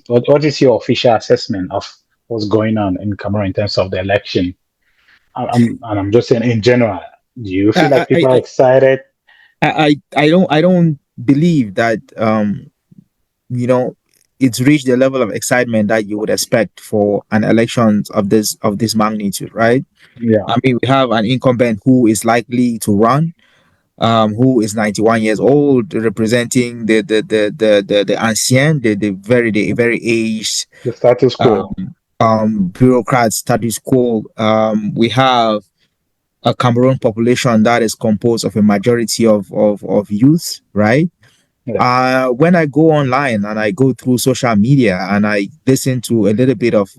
What is your official assessment of what's going on in Cameroon in terms of the election? I'm just saying in general. Do you feel I like I people are I excited? I don't believe that you know it's reached the level of excitement that you would expect for an election of this magnitude, right? Yeah, I mean, we have an incumbent who is likely to run, who is 91 years old, representing the ancien, the very aged the status quo. bureaucrat status quo. We have a Cameroon population that is composed of a majority of youth, right? Yeah, When I go online and I go through social media and I listen to a little bit of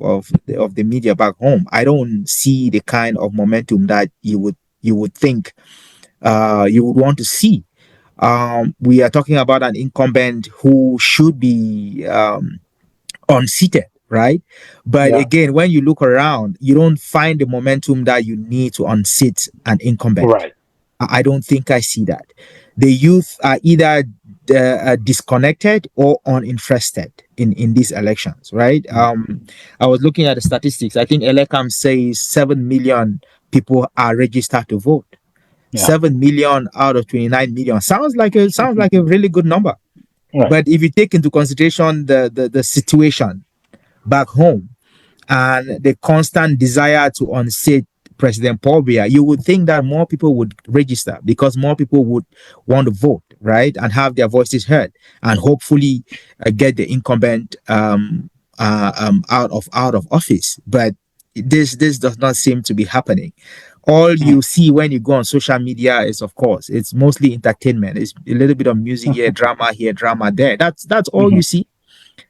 the media back home, I don't see the kind of momentum that you would think you would want to see. We are talking about an incumbent who should be unseated, right? But yeah, again, when you look around, you don't find the momentum that you need to unseat an incumbent. right. I don't think I see that. The youth are either disconnected or uninterested in these elections, right? Mm. I was looking at the statistics. I think Elecam says 7 million people are registered to vote. Yeah, 7 million out of 29 million sounds like a really good number. right. But if you take into consideration the situation back home and the constant desire to unseat President Paul Biya, you would think that more people would register because more people would want to vote, right, and have their voices heard, and hopefully get the incumbent out of office. But this does not seem to be happening. All Mm. you see when you go on social media is, of course, it's mostly entertainment. It's a little bit of music here, drama there. That's all you Mhm. see.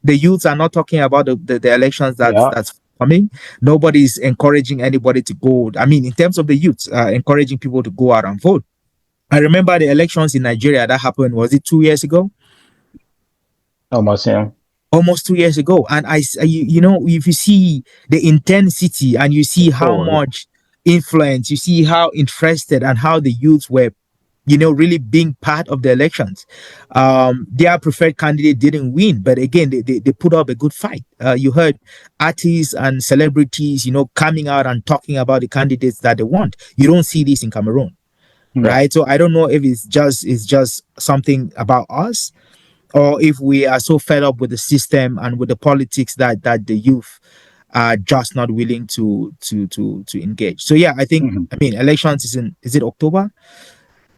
The youths are not talking about the elections that's Yeah, that's coming. Nobody's encouraging anybody to go. I mean, in terms of the youths, encouraging people to go out and vote. I remember the elections in Nigeria that happened. Was it 2 years ago? almost. Yeah, Almost 2 years ago. And if you see the intensity and you see how oh, yeah. much influence, you see how interested and how the youths were really being part of the elections. Their preferred candidate didn't win, but again, they put up a good fight. You heard artists and celebrities, coming out and talking about the candidates that they want. You don't see this in Cameroon, Yeah. right? So I don't know if it's just something about us, or if we are so fed up with the system and with the politics that the youth are just not willing to engage. So yeah, I think, Hmm. I mean, elections is it October?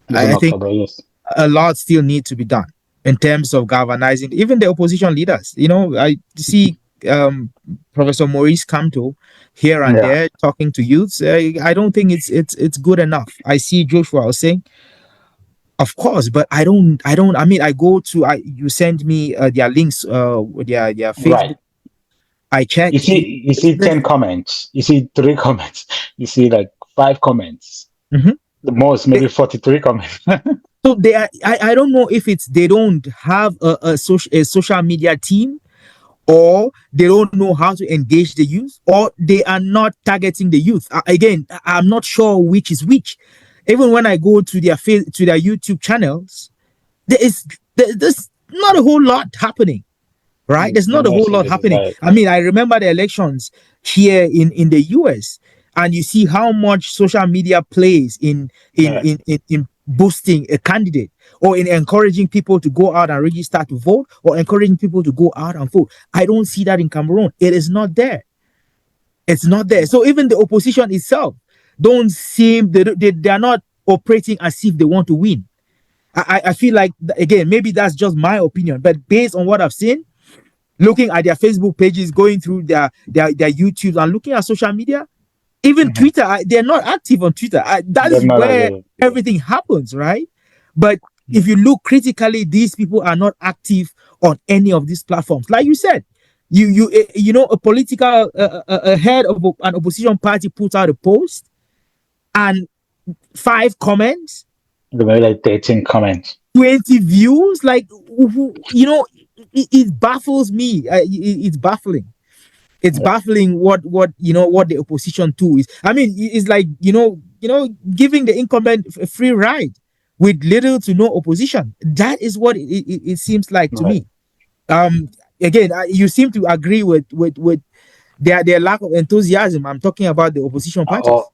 It's in I think October. Yes. a lot still need to be done in terms of galvanizing even the opposition leaders. I see Professor Maurice Kamto here and Yeah. there talking to youths. I don't think it's good enough. I see Joshua was saying, of course, but I don't. I mean, I go to. You send me their links, their Right. Facebook. I check. You see 10 comments. You see three comments. You see like five comments. Mhm. The most, maybe 43 comments. So they are. I don't know if it's they don't have a social media team, or they don't know how to engage the youth, or they are not targeting the youth. Again, I'm not sure which is which. Even when I go to their YouTube channels, there's not a whole lot happening, right? There's The not a whole lot message is happening. like, I mean, I remember the elections here in the US, and you see how much social media plays yeah, in boosting a candidate, or in encouraging people to go out and register to vote, or encouraging people to go out and vote. I don't see that in Cameroon. It is not there. It's not there. So even the opposition itself don't seem they are not operating as if they want to win. I feel like, again, maybe that's just my opinion, but based on what I've seen, looking at their Facebook pages, going through their YouTube, and looking at social media, even mhm. Twitter, they're not active on Twitter. That They're is not where available. Yeah. everything happens, right? But if you look critically, these people are not active on any of these platforms. Like you said, a political a head of an opposition party puts out a post, and 5 comments, Maybe like 13 comments. 20 views. Like, it baffles me. It's baffling. It's Yeah. baffling what the opposition do is. I mean, it's like, giving the incumbent a free ride with little to no opposition. That is what it seems like to Right. me. um again, you seem to agree with their lack of enthusiasm. I'm talking about the opposition Oh,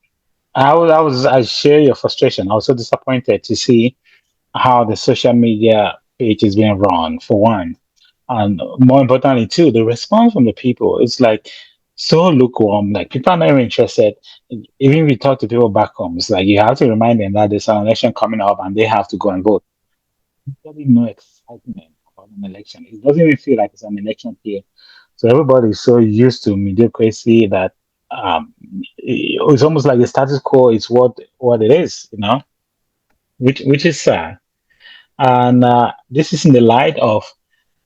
parties. I share your frustration. I was so disappointed to see how the social media page is being run, for one. And more importantly, too, the response from the people is like so lukewarm. Like people are not even interested. Even if you talk to people back home, it's like you have to remind them that there's an election coming up and they have to go and vote. There's really no excitement about an election. It doesn't even feel like it's an election here. So everybody is so used to mediocrity that it's almost like the status quo is what it is, which is sad. And this is in the light of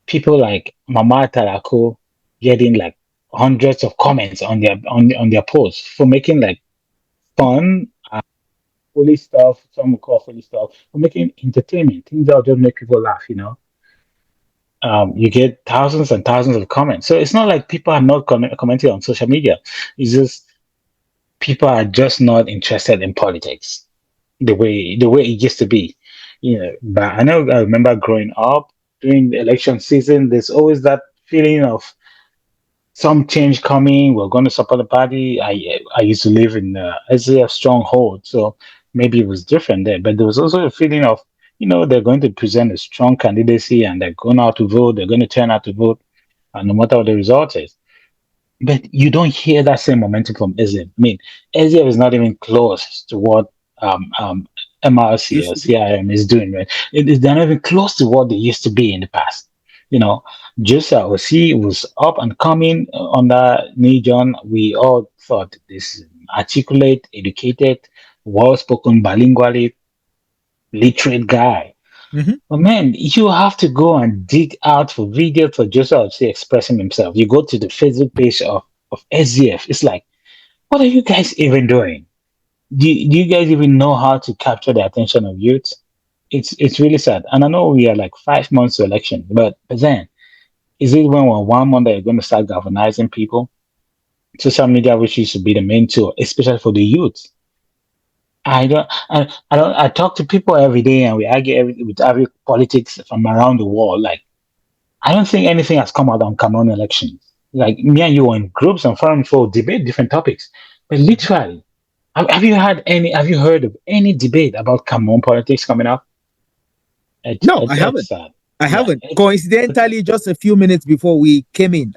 people like Mama Tarako getting like hundreds of comments on their posts for making like fun, fully stuff, some would call fully stuff, for making entertainment, things that will just make people laugh. You get thousands and thousands of comments. So it's not like people are not commenting on social media. It's just people are just not interested in politics the way it used to be. But I remember growing up during the election season, there's always that feeling of some change coming. We're going to support the party. I used to live in SAF stronghold, so maybe it was different there. But there was also a feeling of, they're going to present a strong candidacy and they're going out to vote. They're going to turn out to vote, and no matter what the result is. But you don't hear that same momentum from SAF. I mean, SAF is not even close to what MRC Used or to be. CIM is doing, right? They're not even close to what they used to be in the past. You know, Jusa Osi was up and coming under Nijon. We all thought this articulate, educated, well spoken, bilingually literate guy. Mhm. But man, you have to go and dig out for video for Joseph Osi expressing himself. You go to the Facebook page of SDF. It's like, what are you guys even doing? Do you guys even know how to capture the attention of youth? It's really sad. And I know we are like 5 months to election, but then is it when we're 1 month that you're going to start galvanizing people? Social media, which used to be the main tool, especially for the youth. I talk to people every day, and we argue with every politics from around the world. Like, I don't think anything has come out on Cameroon elections. Like me and you were in groups and forums for debate different topics, but literally, have you heard of any debate about Cameroon politics coming up? No, I It's haven't. sad. I Yeah, haven't. it's Coincidentally, just a few minutes before we came in,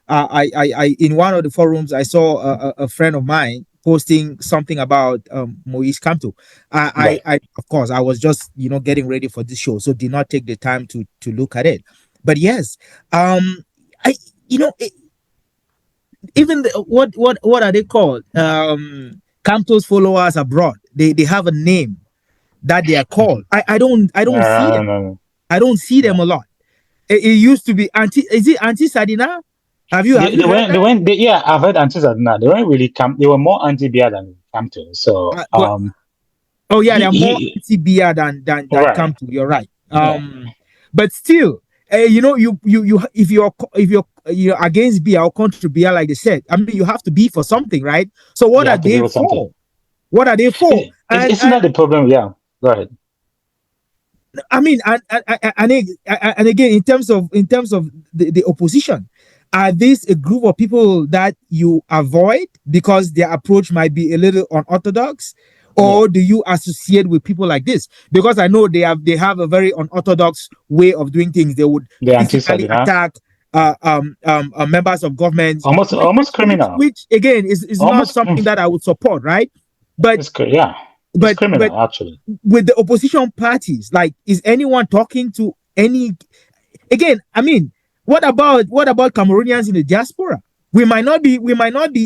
in one of the forums, I saw a friend of mine posting something about Moise Kamto. right. Of course, I was just getting ready for this show, so did not take the time to look at it. But yes, I you know it, even what are they called? Kamto's followers abroad. They have a name that they are called. I don't see No, them. no, no. I don't see them Yeah. a lot. It used to be anti. Is it anti Sadina? Have you heard that? Yeah, I've heard antis are now. They weren't really they were more anti Biya than Campton. So, But oh yeah, they're more he, anti Biya than right. come to. You're right. Yeah, But still, you if you're against Biya or contra Biya, like they said, I mean, you have to be for something, right? So what you are have to be they with something. for? What are they for? Isn't that the problem? Yeah, go ahead. I mean, and again, in terms of the opposition, are these a group of people that you avoid because their approach might be a little unorthodox, Yeah, or do you associate with people like this? Because I know they have a very unorthodox way of doing things. They would the anti physically Sadina. attack members of governments, which Almost which which, criminal. which again is not Almost, something that I would support, right? But yeah, it's but criminal, actually. with the opposition parties, like, is anyone talking to any? Again, I mean, what about Cameroonians in the diaspora? We might not be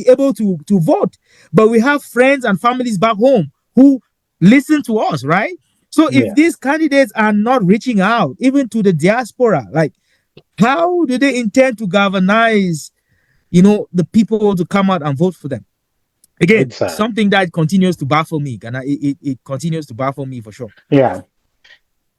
able to vote, but we have friends and families back home who listen to us, right? So if Yeah, these candidates are not reaching out even to the diaspora, like, how do they intend to galvanize the people to come out and vote for them? Again, it's something that continues to baffle me, and it continues to baffle me for sure. yeah.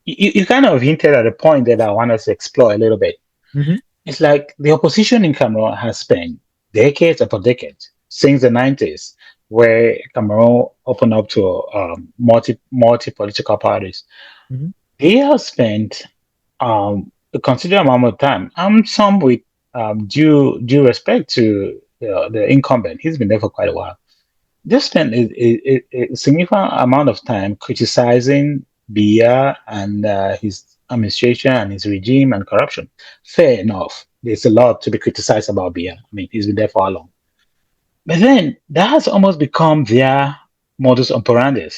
You kind of hinted at a point that I want us to explore a little bit. Mm-hmm. It's like the opposition in Cameroon has spent decades upon decades since the 90s, where Cameroon opened up to multi political parties. Mm-hmm. They have spent a considerable amount of time. Some with due respect to the incumbent. He's been there for quite a while. Just spent a significant amount of time criticizing Biya and his administration and his regime and corruption. Fair enough. There's a lot to be criticized about Biya. I mean, he's been there for how long? But then that has almost become their modus operandi.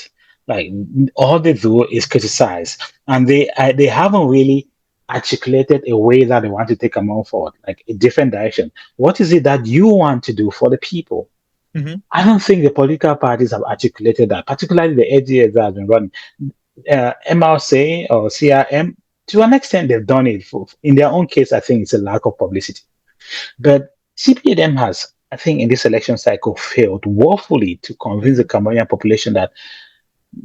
Like all they do is criticize, and they haven't really articulated a way that they want to take a move forward, like a different direction. What is it that you want to do for the people? Mhm. I don't think the political parties have articulated that, particularly the ADS that has been running. MRC or CRM, to an extent, they've done it. In their own case, I think it's a lack of publicity. But CPDM has, I think, in this election cycle, failed woefully to convince the Mhm. Cameroonian population that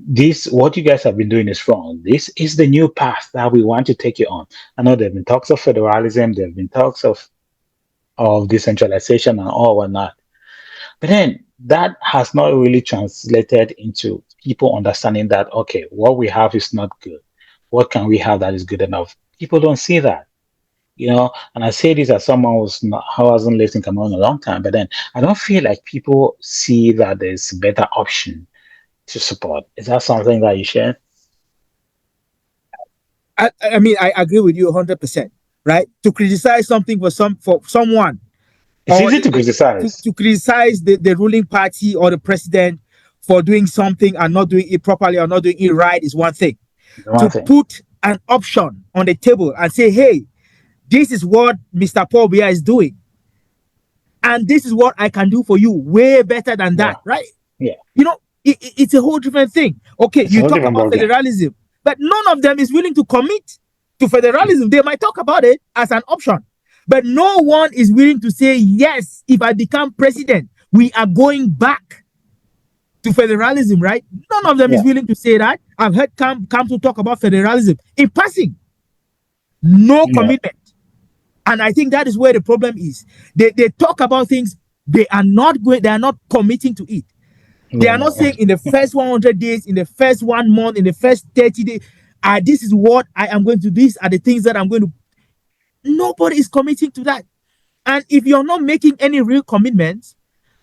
this, what you guys have been doing is wrong. This is the new path that we want to take you on. I know there have been talks of federalism, there have been talks of decentralization and all whatnot. But then that has not really translated into people understanding that, okay, what we have is not good. What can we have that is good enough? People don't see that, and I say this as someone who hasn't lived in Cameroon a long time, but then I don't feel like people see that there's a better option to support. Is that something that you share? I mean, I agree with you 100%. Right? To criticize something for someone, It's or easy to criticize. to criticize the ruling party or the president for doing something and not doing it properly or not doing it right is one thing. The one To thing. put an option on the table and say, hey, this is what Mr. Paul Biya is doing, and this is what I can do for you way better than Yeah. that, right? Yeah. It's a whole different thing. Okay, It's a you whole talk different about ballgame. federalism, but none of them is willing to commit to federalism. They might talk about it as an option, but no one is willing to say, yes, if I become president, we are going back to federalism, right? None of them is Yeah. willing to say that. I've heard come to talk about federalism in passing, no Yeah. commitment. And I think that is where the problem is. They talk about things, they are not committing to it. They Yeah. are not No. saying in the first 100 days, in the first 1 month, in the first 30 days, this is what I am going to do. These are the things that I'm going to. Nobody is committing to that. And if you're not making any real commitments,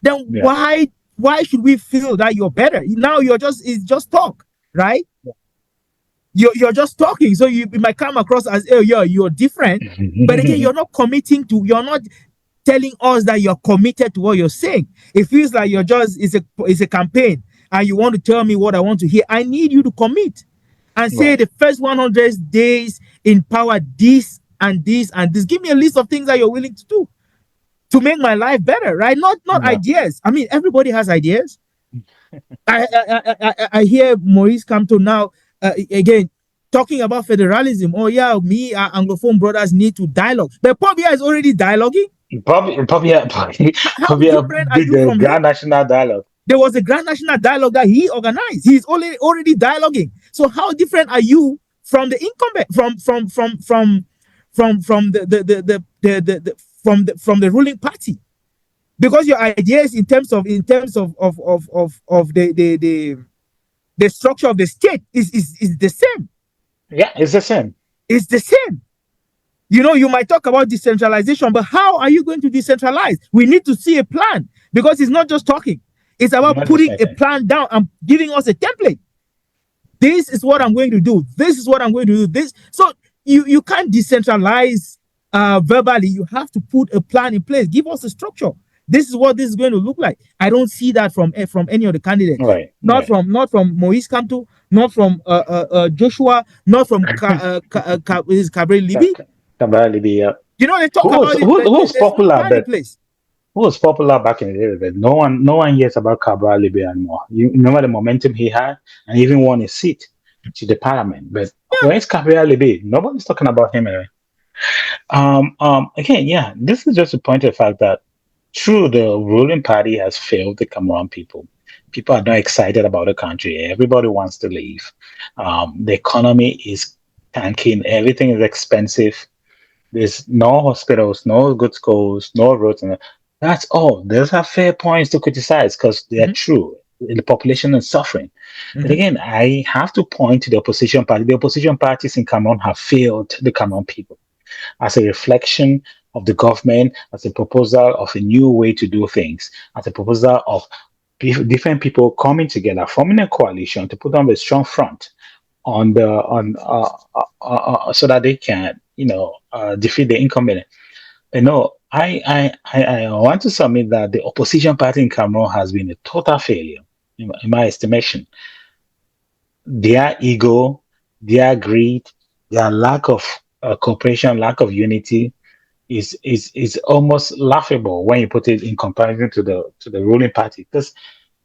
then Yeah. why should we feel that you're better? Now it's just talk, right? You're just talking. So it might come across as, oh yeah, you're different. But again, you're not committing to, you're not telling us that you're committed to what you're saying. It feels like you're just, it's a campaign and you want to tell me what I want to hear. I need you to commit and say Right. the first 100 days in power, this and this and this. Give me a list of things that you're willing to do to make my life better, right? Not Yeah. ideas. I mean, everybody has ideas. I hear Maurice Campto now again talking about federalism. Oh yeah, me our Anglophone brothers need to dialogue. But Pobia is already dialoguing. How Probably different are did you the from him? Grand National Dialogue. There was a grand national dialogue that he organized. He's already dialoguing. So how different are you from the incumbent, from from the ruling party? Because your ideas in terms of the structure of the state is the same. Yeah, it's the same. It's the same. You might talk about decentralization, but how are you going to decentralize? We need to see a plan because it's not just talking. It's about Not just putting a anything. plan down and giving us a template. This is what I'm going to do. This is what I'm going to do. This. So you can't decentralize verbally. You have to put a plan in place. Give us a structure. This is what this is going to look like. I don't see that from any of the candidates. Right. Right. Not from Maurice Kamto, not from Joshua, not from Cabre Libby. Kabali be They talk about it, who but was there's no popular, plan in but place. who was popular back in the day, but no one hears about Cabral Libre anymore. You remember the momentum he had, and he even won a seat to the parliament. But Yeah. where's Cabral Libre? Nobody's talking about him anyway. Again, yeah, this is just to point to the fact that true, the ruling party has failed the Cameroon people. People are not excited about the country. Everybody wants to leave. The economy is tanking. Everything is expensive. There's no hospitals, no good schools, no roads. And that's all. Those are fair points to criticize because they are Mm-hmm. true. The population is suffering. But Mm-hmm. again, I have to point to the opposition party. The opposition parties in Cameroon have failed the Cameroon people. as a reflection of the government, as a proposal of a new way to do things, as a proposal of different people coming together, forming a coalition to put on a strong front on the on so that they can defeat the incumbent. I want to submit that the opposition party in Cameroon has been a total failure, in my estimation. Their ego, their greed, their lack of cooperation, lack of unity is almost laughable when you put it in comparison to the ruling party. Because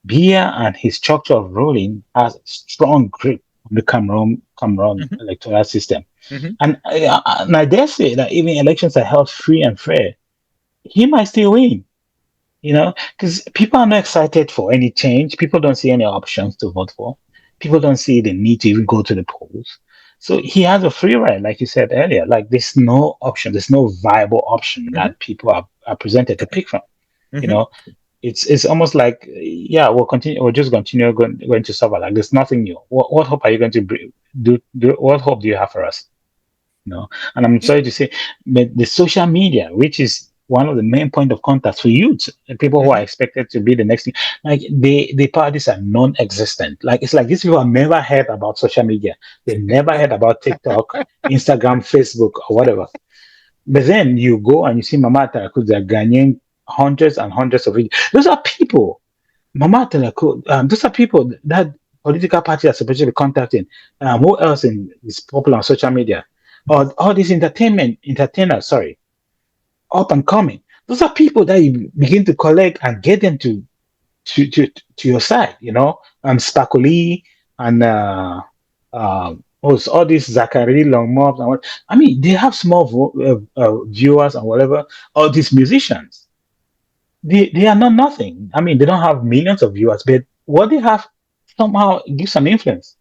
Biya and his structure of ruling has strong grip on the Cameroon Mhm, electoral system. mhm, And I dare say that even elections are held free and fair, he might still win. Because people are not excited for any change. People don't see any options to vote for. People don't see the need to even go to the polls. So he has a free ride, like you said earlier. Like there's no option, there's no viable option mhm, that people are presented to pick from. You mhm. know, it's almost like, yeah, we'll just continue going to suffer. Like there's nothing new. What hope are you going to do? What hope do you have for us? And I'm Y- sorry to say, but the social media, which is one of the main point of contact for youth, and people who are mhm. expected to be the next thing, like the parties are non-existent. Like it's like these people have never heard about social media. They never heard about TikTok, Instagram, Facebook, or whatever. But then you go and you see Mama Taraku, they're Ghanaian hundreds and hundreds of videos. Those are people. Mama Taraku, those are people that political parties are supposed to be contacting. Who else is popular on social media? Or all these entertainers, sorry, up and coming. Those are people that you begin to collect and get them to your side, Spakuli and all these Zachary long mobs and what. I mean, they have small viewers and whatever. All these musicians, they are not nothing. I mean, they don't have millions of viewers, but what they have somehow gives some influence,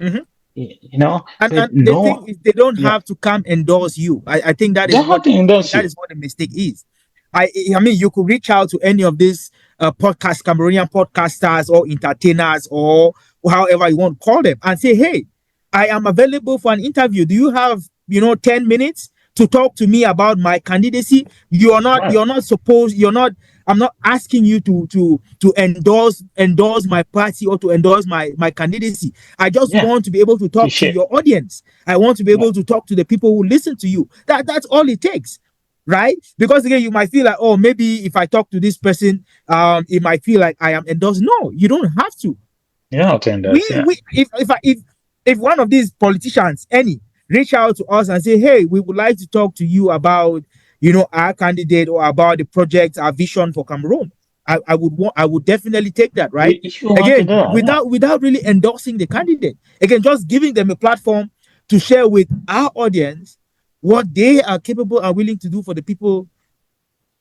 Mhm. And But the thing no, is, they don't yeah, have to come endorse you. I think that they is don't have what to endorse that you. is what the mistake is. I mean, you could reach out to any of these Cameroonian podcasters or entertainers or however you want to call them and say, hey, I am available for an interview. Do you have 10 minutes to talk to me about my candidacy? Right? You're not. I'm not asking you to endorse my party or to endorse my candidacy. I just Yeah, want to be able to to talk to share. your audience. I want to be Yeah, able to talk to the people who listen to you. That's all it takes, right? Because again, you might feel like, oh, maybe if I talk to this person, it might feel like I am endorsed. No, you don't have to. yeah, to endorse. Yeah, We if one of these politicians, any, reach out to us and say, hey, we would like to talk to you about our candidate or about the project, our vision for Cameroon. I would definitely take that, right? you want to Again, do that? Yeah, without really endorsing the candidate. Again, just giving them a platform to share with our audience what they are capable and willing to do for the people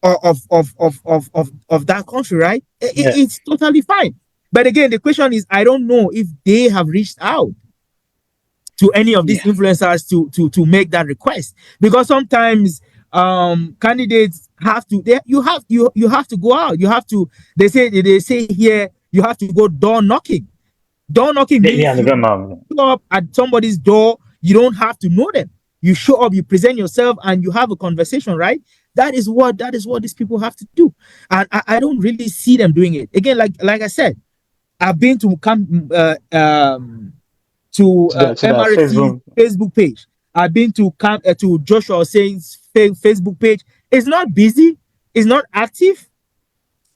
of that country, right? yeah, It's totally fine. But again, the question is, I don't know if they have reached out to any of these yeah. influencers to make that request, because sometimes candidates have to you have to go out. You have to, they say here, you have to go door knocking. Door knocking They means have you gone on. show up at somebody's door. You don't have to know them. You show up, you present yourself, and you have a conversation, right? That is what these people have to do. And I don't really see them doing it. Again, like I said, I've been to come to To the MRC Facebook. Facebook page. I've been to Joshua Hosein's Facebook page. It's not busy, it's not active,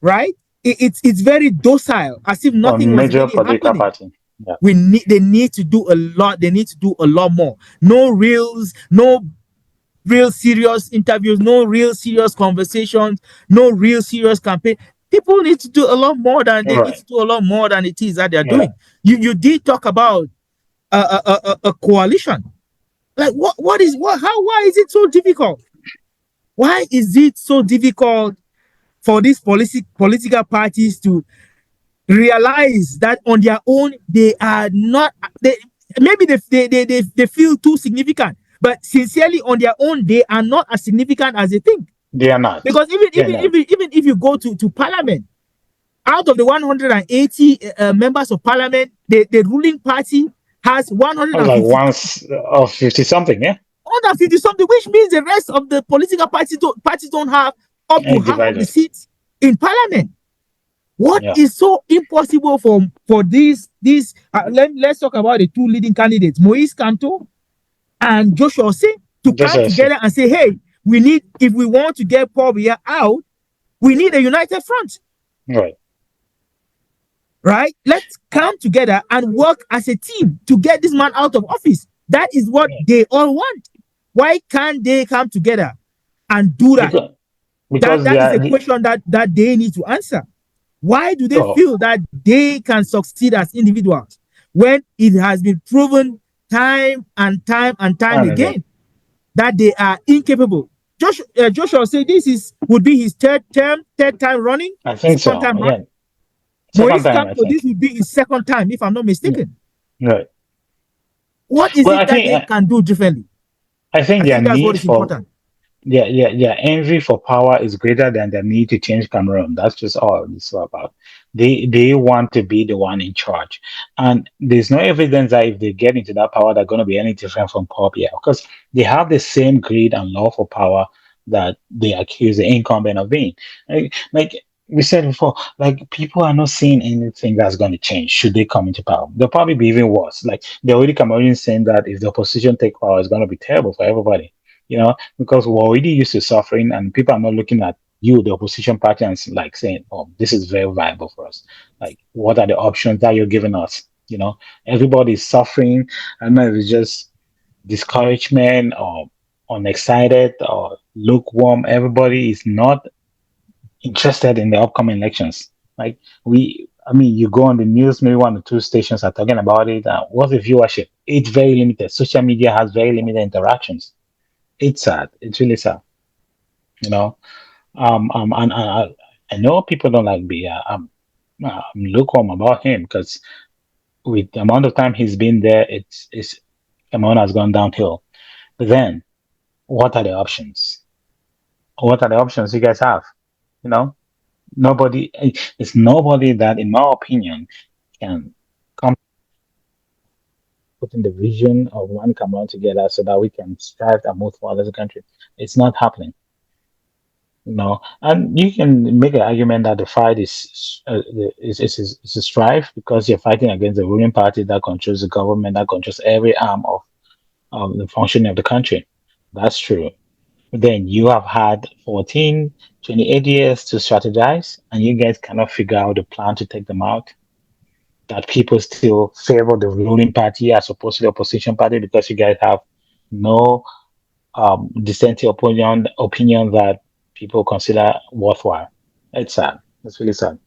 right? It's very docile, as if For nothing was major really political happening. party. Yeah, They need to do a lot. They need to do a lot more. No reels, no real serious interviews, no real serious conversations, no real serious campaign. People need to do a lot more than you're they need right. to do a lot more than it is that they're Yeah, doing. You did talk about a coalition. Like why is it so difficult? Why is it so difficult for these political parties to realize that on their own they are not, they maybe they feel too significant, but sincerely on their own they are not as significant as they think. they are not. Because They're not. even if you go to parliament, out of the 180 members of parliament, the ruling party has I was like 152 once of 50 something. Yeah, 150 something, which means the rest of the political parties don't have up to And half of the divided. seats in parliament. What Yeah. is so impossible for these let's talk about the two leading candidates, Moise Kanto and Joshua Say, to Just come as together and say, hey, we need, if we want to get Paul Biya out, we need a united front, right. right? Let's come together and work as a team to get this man out of office. That is what Yeah. they all want. Why can't they come together and do that? Because That because they that is are a question that they need to answer. Why do they oh, feel that they can succeed as individuals when it has been proven time and time and time time again. again that they are incapable? Joshua said this is would be his third time running, I think second so. time Yeah. running. Second Moise time, I Kamto, think. this would be his second time, if I'm not Yeah. mistaken. Right. What is Well, it that they can do differently? I think I their think that's what need is for important. their envy for power is greater than their need to change Cameroon. That's just all it's all about. They want to be the one in charge, and there's no evidence that if they get into that power, they're going to be any different from Paul Biya because they have the same greed and love for power that they accuse the incumbent of being. Like we said before, like people are not seeing anything that's going to change should they come into power. They'll probably be even worse. Like the already Cameroonians saying that if the opposition take power, it's going to be terrible for everybody. Because we're already used to suffering, and people are not looking at you, the opposition party, and like saying, "Oh, this is very viable for us." Like, what are the options that you're giving us? Everybody's suffering. I don't know if it's just discouragement or unexcited or lukewarm. Everybody is not interested in the upcoming elections. Like I mean, you go on the news, maybe one or two stations are talking about it. What's the viewership? It's very limited. Social media has very limited interactions. It's sad. It's really sad. You know. And I know people don't like Biya. I'm lukewarm about him because with the amount of time he's been there, it's Cameroon has gone downhill. But then, what are the options? What are the options you guys have? You know, nobody. It's nobody that, in my opinion, can come putting the vision of one Cameroon together so that we can strive and move forward as a country. It's not happening. And you can make an argument that the fight is a strife because you're fighting against the ruling party that controls the government, that controls every arm of the functioning of the country. That's true. But then you have had 14, 28 years to strategize, and you guys cannot figure out a plan to take them out. That people still favor the ruling party as opposed to the opposition party because you guys have no dissenting opinion that people consider worthwhile. It's sad. It's really sad.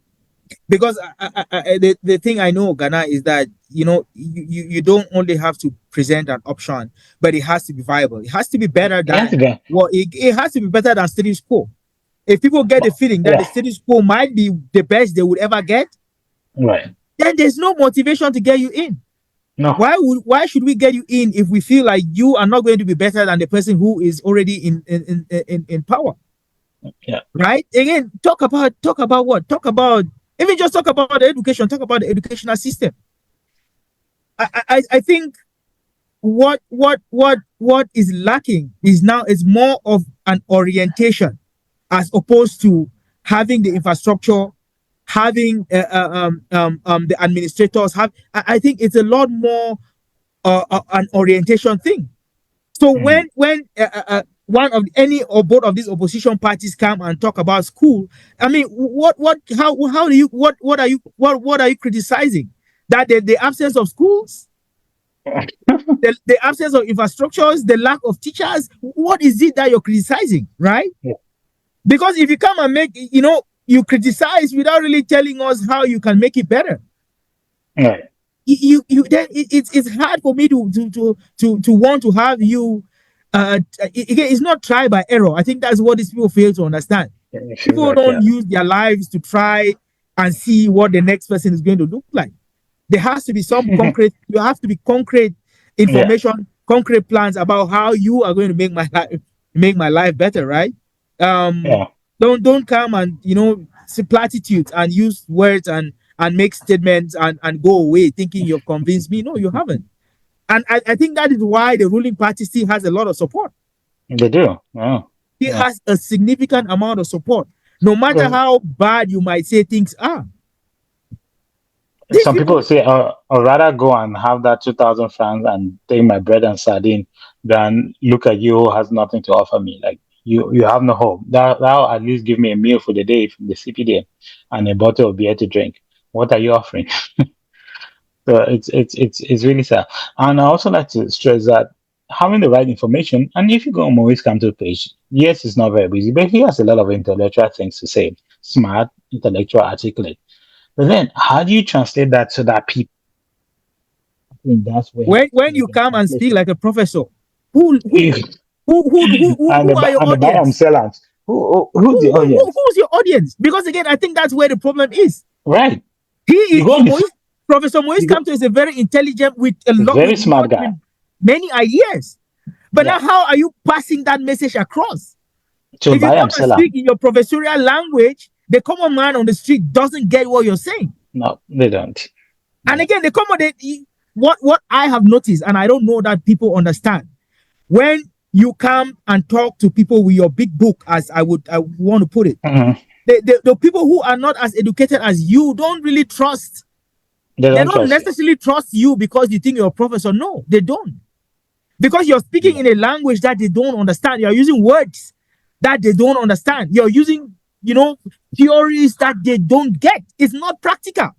Because the thing I know, Ghana, is that you don't only have to present an option, but it has to be viable. It has to be better It has to than, be, well, it has to be better than status quo. If people get the but feeling that the yeah, status quo might be the best they would ever get, right. then there's no motivation to get you in. No, Why should we get you in if we feel like you are not going to be better than the person who is already in power? yeah, Right? Again, talk about what? Talk about, even just talk about the education, talk about the educational system. I think what is lacking is now is more of an orientation as opposed to having the infrastructure, having the administrators have. I think it's a lot more an orientation thing. So mm, when one of any or both of these opposition parties come and talk about school, I mean, what how do you what are you criticizing? That the absence of schools, the absence of infrastructures, the lack of teachers. What is it that you're criticizing, right? yeah, Because if you come and make, you criticize without really telling us how you can make it better. right. Then it's hard for me to want to have you. Again, it's not try by error. I think that's what these people fail to understand. It feels People like don't yeah, use their lives to try and see what the next person is going to look like. There has to be some concrete. You have to be concrete yeah, information, concrete plans about how you are going to make my life better, right? Um, yeah, don't come and say platitudes and use words and make statements and go away thinking you've convinced me. No, you haven't. And I think that is why the ruling party still has a lot of support. They do. Yeah. It Yeah. has a significant amount of support, no matter Because how bad you might say things are. These some people people, say, I'd rather go and have that 2,000 francs and take my bread and sardine than look at you who has nothing to offer me. Like you have no hope. That at least give me a meal for the day from the CPDM and a bottle of beer to drink. What are you offering? So it's really sad. And I also like to stress that having the right information, and if you go on Maurice Campbell page, yes, it's not very busy, but he has a lot of intellectual things to say. Smart, intellectual, articulate. But then how do you translate that so that people, I think that's where when like you in come and speak translation. like a professor, who who If, who are your and the buy and audience? sell out. Who's the audience? Who's your audience? Because again, I think that's where the problem is. Right. He, You go on the Moise, Professor Moise you go Kamto is a very intelligent with a a lot very smart guy. with many ideas. But now, Yeah. how are you passing that message across? To If you buy come and and sell out. speak in your professorial language, the common man on the street doesn't get what you're saying. No, they don't. And Yeah. again, the common what I have noticed, and I don't know that people understand, when you come and talk to people with your big book, as I want to put it, Mhm. the people who are not as educated as you don't really trust. They They don't don't trust you. necessarily trust you because you think you're a professor. No, they don't. Because you're speaking Yeah. in a language that they don't understand. You're using words that they don't understand. You're using, theories that they don't get. It's not practical.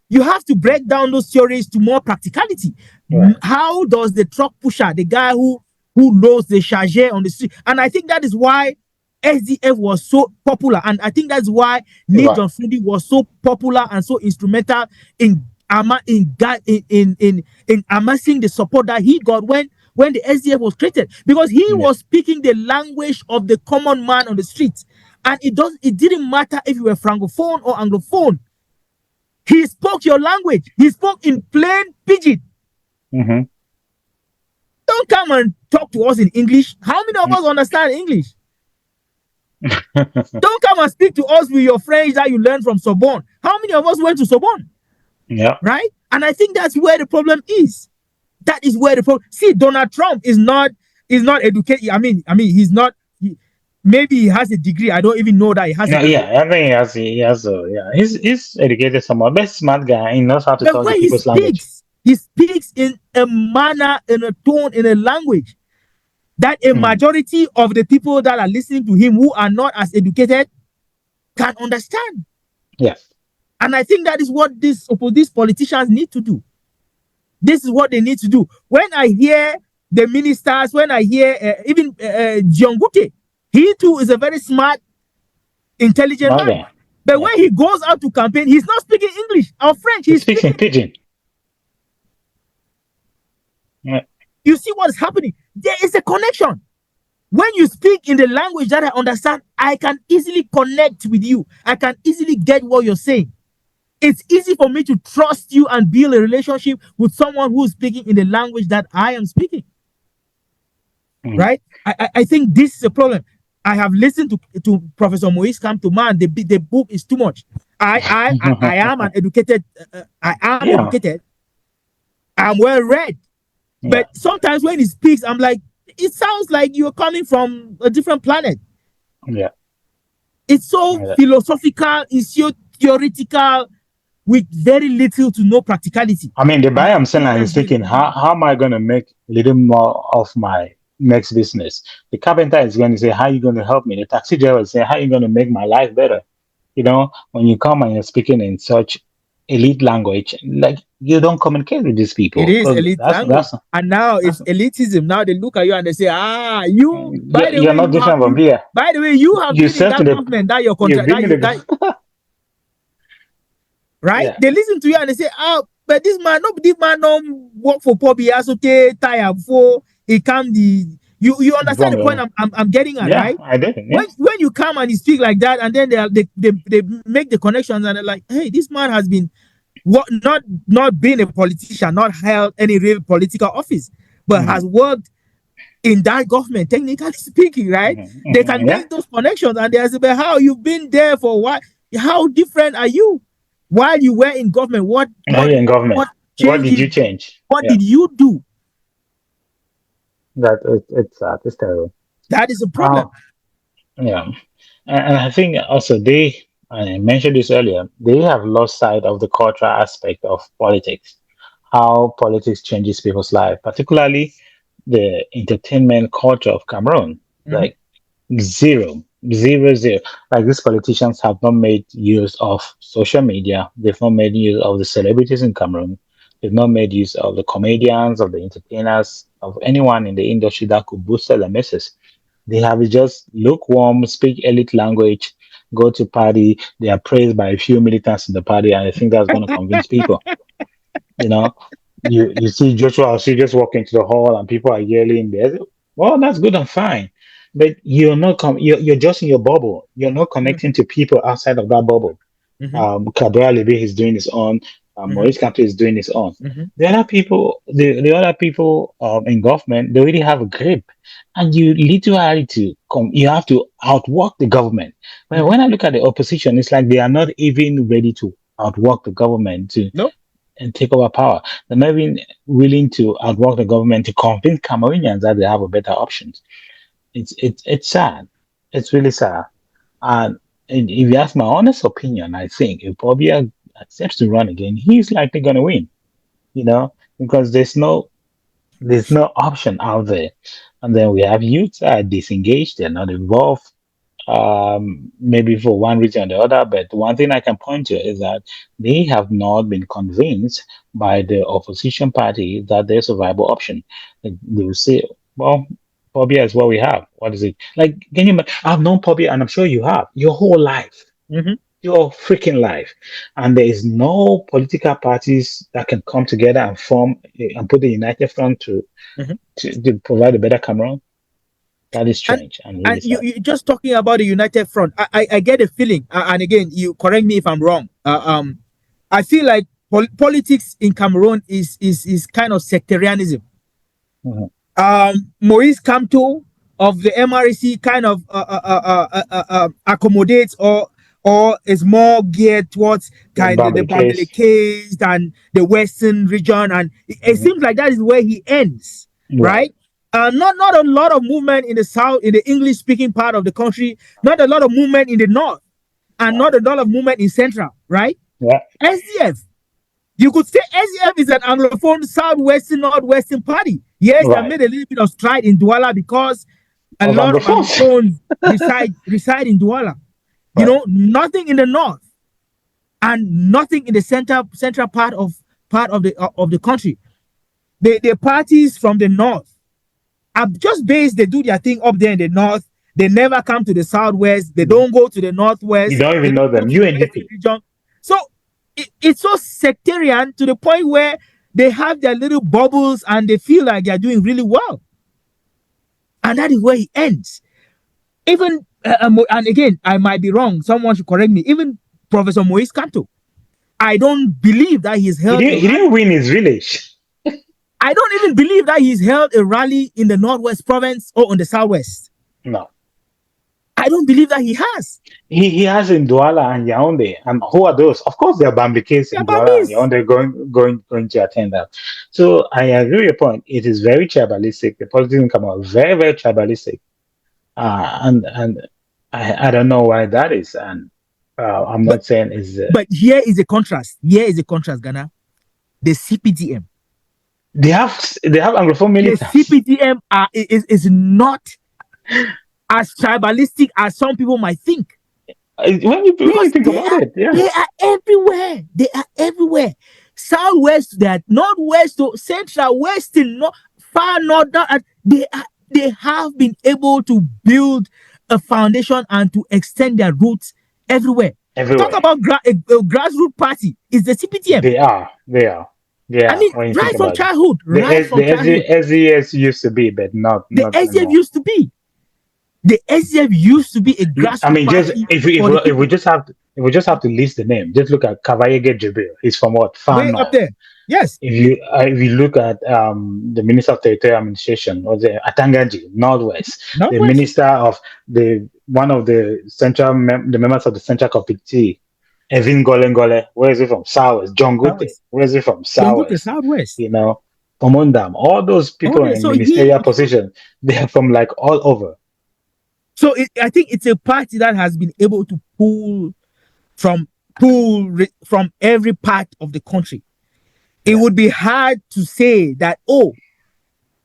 You have to break down those theories to more practicality. Right. How does the truck pusher, the guy who loads the charger on the street, and I think that is why SDF was so popular, and I think that's why Neil Right. John Fundi was so popular and so instrumental in in amassing the support that he got when the SDF was created, because he Yeah. was speaking the language of the common man on the street, and it didn't matter if you were francophone or anglophone. He spoke your language. He spoke in plain pidgin. Mm-hmm. Don't come and talk to us in English. How many of us understand English? Don't come and speak to us with your French that you learned from Sorbonne. How many of us went to Sorbonne? Yeah. Right? And I think that's where the problem is. That is where the problem. See, Donald Trump is not educated. I mean, he's not. Maybe he has a degree. I don't even know that he has a No, degree. yeah, I think yeah. He's educated somewhat, but smart guy. He knows how to But talk the when people's language. he speaks in a manner, in a tone, in a language that a Mm. majority of the people that are listening to him who are not as educated can understand. Yes. And I think that is what these politicians need to do. This is what they need to do. When I hear the ministers, when I hear even John Gute, he too is a very smart, intelligent Smart man. guy. But Yeah. when he goes out to campaign, he's not speaking English or French. He He's speaks in speaking. pidgin. Yeah. You see what is happening? There is a connection. When you speak in the language that I understand, I can easily connect with you. I can easily get what you're saying. It's easy for me to trust you and build a relationship with someone who's speaking in the language that I am speaking. Mm. Right? I think this is a problem. I have listened to Professor Moise come to man. The book is too much. I am an educated. I am Yeah. educated. I'm well read. Yeah. But sometimes when he speaks, I'm like, it sounds like you're coming from a different planet. Yeah. It's so Yeah. philosophical, it's so theoretical, with very little to no practicality. I mean, the And buyer I'm I think selling that's is where the thinking, problem how am I going to make a little more of my next business? The carpenter is going to say, how are you going to help me? The taxi driver is saying, how are you going to make my life better? When you come and you're speaking in such elite language, like you don't communicate with these it people is because elite language. And now that's it's elitism. Now they look at you and they say, you, by the you're way, not different from Biya. you have You been in said to that the government that your you've contract been in that the right? yeah They listen to you and they say, but this man don't work for Poby as okay, tire before he come the you understand the point from I'm getting at, yeah right? I did yeah When you come and you speak like that, and then they make the connections, and they're like, hey, this man has been not being a politician, not held any real political office, but hmm has worked in that government, technically speaking, right? They can yeah make those connections, and they say, but how you've been there for what? How different are you? While you were in government, now you're in government. what What did you changes? change? What Yeah did you do? That it's sad. It's terrible. That is a Uh, problem. yeah, and I think also I mentioned this earlier. They have lost sight of the cultural aspect of politics, how politics changes people's life, particularly the entertainment culture of Cameroon. Hmm. Like zero, zero, zero. Like these politicians have not made use of social media. They've not made use of the celebrities in Cameroon. They've not made use of the comedians, of the entertainers, of anyone in the industry that could boost their messages. They have just lukewarm, speak elite language, go to party. They are praised by a few militants in the party, and I think that's going to convince people. You know, you see Joshua Osi just walk into the hall and people are yelling there. Well, that's good and fine, but you're not you're just in your bubble. You're not connecting to people outside of that bubble. Hmm. Cabral Lebe is doing his own. Hmm. Maurice Kamto is doing his own. Hmm. The other people in government, they already have a grip, and you literally to come. You have to outwork the government. Hmm. When I look at the opposition, it's like they are not even ready to outwork the government to No. and take over power. They're not even willing to outwork the government to convince Cameroonians that they have a better options. It's sad. It's really sad. And if you ask my honest opinion, I think if Bobby accepts to run again, he's likely going to win. Because there's no option out there. And then we have youth that are disengaged; they're not involved, maybe for one reason or the other. But one thing I can point to is that they have not been convinced by the opposition party that there's a viable option. Like, they will say, well, Pobia is what we have. What is it? Like, can you imagine? I've known Pobia, and I'm sure you have, your whole life. Hmm. Your freaking life. And there is no political parties that can come together and form and put the united front Hmm. to provide a better Cameroon. That is and strange and really and you sad. you just talking about the united front. I get a feeling, and again, you correct me if I'm wrong. I feel like politics in Cameroon is kind of sectarianism. Mhm. Maurice Kamto of the MRC kind of accommodates or is more geared towards The kind of the Bambara Bambele case. case and the Western region, and it Mhm. seems like that is where he ends, Right. right? Not a lot of movement in the south, in the English speaking part of the country, not a lot of movement in the north, and not a lot of movement in central, right? Yeah. SDF, you could say SDF is an Anglophone Southwestern Northwestern party. Yes, they Right. made a little bit of stride in Douala because a Of lot of Anglophones. Anglophones reside in Douala. Right. Nothing in the north and nothing in the central part of the country. The parties from the north are just based. They do their thing up there in the north. They never come to the southwest. They don't go to the You northwest. don't They even know don't go them. to the western UNDP. region. So it's so sectarian to the point where they have their little bubbles and they feel like they're doing really well. And that is where it ends. Even and again, I might be wrong. Someone should correct me. Even Professor Moise Kanto, I don't believe that he's He held a didn't. He didn't rally. win his village. I don't even believe that he's held a rally in the Northwest Province or on the Southwest. No. I don't believe that he has. He has in Douala and Yaoundé. And who are those? Of course, there are Bambikes They're in Douala and Bambis. Yaoundé going to attend that. So I agree with your point. It is very tribalistic. The politics in Cameroon very very tribalistic. And I don't know why that is. And I'm But not saying is but here is a contrast. Here is a contrast, Ghana. The CPDM. they have Anglophone The militants. CPDM is not as tribalistic as some people might think. When you Because think about it, yeah, they are everywhere. They are everywhere. Southwest, that northwest to central, western, far north. They have been able to build a foundation and to extend their roots everywhere. Talk everywhere. about a grassroots party. Is the CPTM. They I are. mean, When you think right from about it, childhood, right from childhood, the SES used to be, but not the not SDF anymore. used to be. The SDF used to be a I grassroots mean, just party if we if for we, the if we people just have to, if we just have to list the name, just look at Kavayege Jibril. He's from what, far way up north. there. Yes, If you look at the Minister of Territorial Administration, or the Atangaji Northwest, the northwest, Minister of the one of the the members of the Central Committee, Evin Golengole, where is he from? Southwest. John Gute, southwest. where is he from? Don't go to Southwest. southwest. You know. Among them, all those people Okay, in so he, ministerial position, they are from like all over. I think it's a party that has been able to from from every part of the country. It Yeah, would be hard to say that, oh,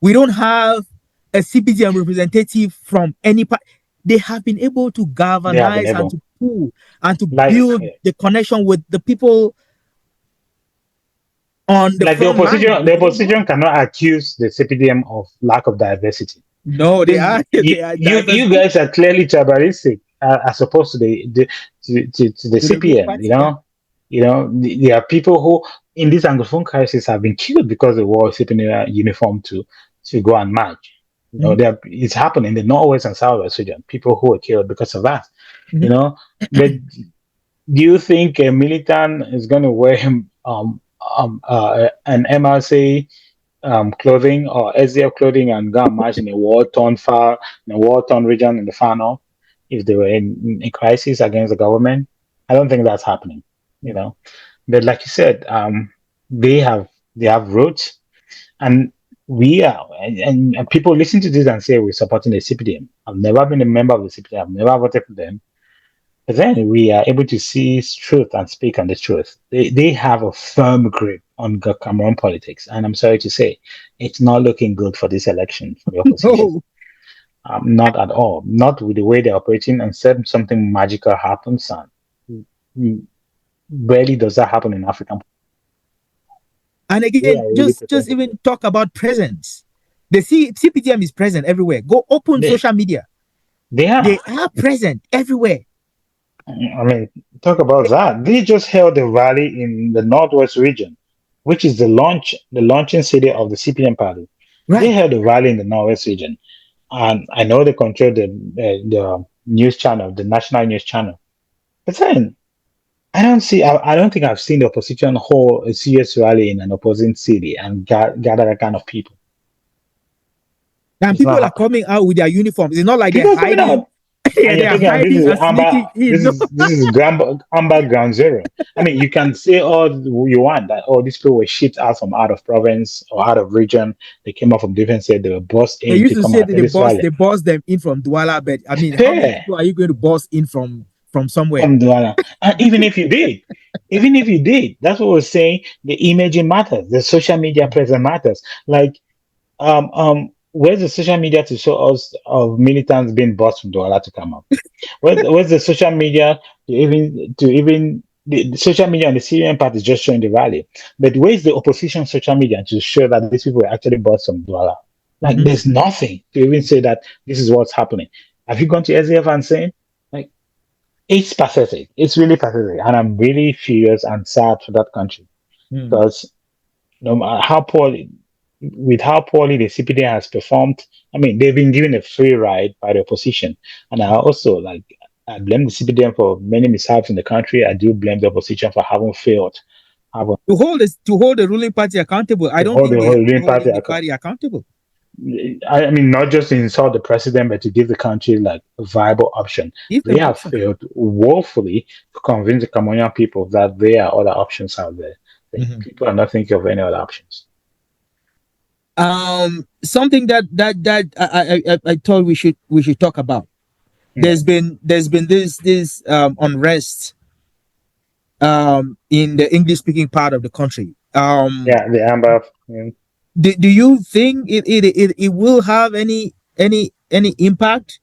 we don't have a CPDM representative from any part. They have been able to they have been galvanize and able. to pull and to Like, build the connection with the people on the like front line the with the vote. opposition cannot accuse the CPDM of lack of diversity. No, they This are you they are diverse you people guys are clearly tribalistic as opposed to the to the ruling CPM. party. Yeah. There are people who in this Anglophone crisis have been killed because they wore CPM uniform to go and march. Mhm, It's happened in the northwest and southwest region. People who were killed because of that. You mhm. know, but do you think a militant is going to wear an MRC clothing or SDF clothing and go and march in a war-torn region in the far north if they were in a crisis against the government? I don't think that's happening. You know, but like you said, they have they have roots, and and people listen to this and say we're supporting the CPDM. I've never been a member of the CPDM. I've never voted for them. But then we are able to see truth and speak on the truth. They have a firm grip on Cameroon politics, and I'm sorry to say, it's not looking good for this election for the opposition. Oh, Not at all. Not with the way they're operating. And said something magical happens, and rarely does that happen in African. and They again, are really just prepared. even talk about presence. The CPDM is present everywhere. Go open They social media. they They are. are present everywhere. I mean, talk about that. They just held a rally in the Northwest region, which is the launching city of the CPM party. They Right. held a rally in the Northwest region, and I know they control the news channel, the national news channel. But then I don't think I've seen the opposition hold a serious rally in an opposing city and gather that kind of people. And It's not people are coming out with their uniforms. It's not like they're people are coming hiding. out. Yeah, And you're they are talking, this hiding is and sneaking in. No. this is amber ground zero. I mean, you can say all you want that, oh, these people were shipped out from out of province or out of region. They came out from different state. They were bossed They in used to to come say out that at this rally. they boss them in from Douala, but I mean, how many Yeah, people are you going to boss in from somewhere? from Douala. And even if you did, that's what we're saying. The imaging matters. The social media presence matters. Like, where's the social media to show us of militants being bossed from Douala to come out? Where's the social media the social media on the Syrian part is just showing the rally. But where's the opposition social media to show that these people were actually bought some dollar? Like Mhm. there's nothing to even say that this is what's happening. Have you gone to SAF and saying like it's pathetic. It's really pathetic. And I'm really furious and sad for that country Mm. because no matter how poorly with how poorly the CPD has performed. I mean, they've been given a free ride by the opposition, and I also I blame the CPDM for many mishaps in the country. I do blame the opposition for having failed, having To hold the ruling party accountable, I to don't hold think the they whole have been ruling party holding the account. party accountable. I mean, not just to insult the president, but to give the country like a viable option. Give They them have option. failed woefully to convince the Cameroonian people that there are other options out there. The Mhm. people are not thinking of any other options. Something that I thought we should talk about. Yeah, There's been this unrest in the English speaking part of the country. yeah, the amber. Yeah, Do you think it will have any impact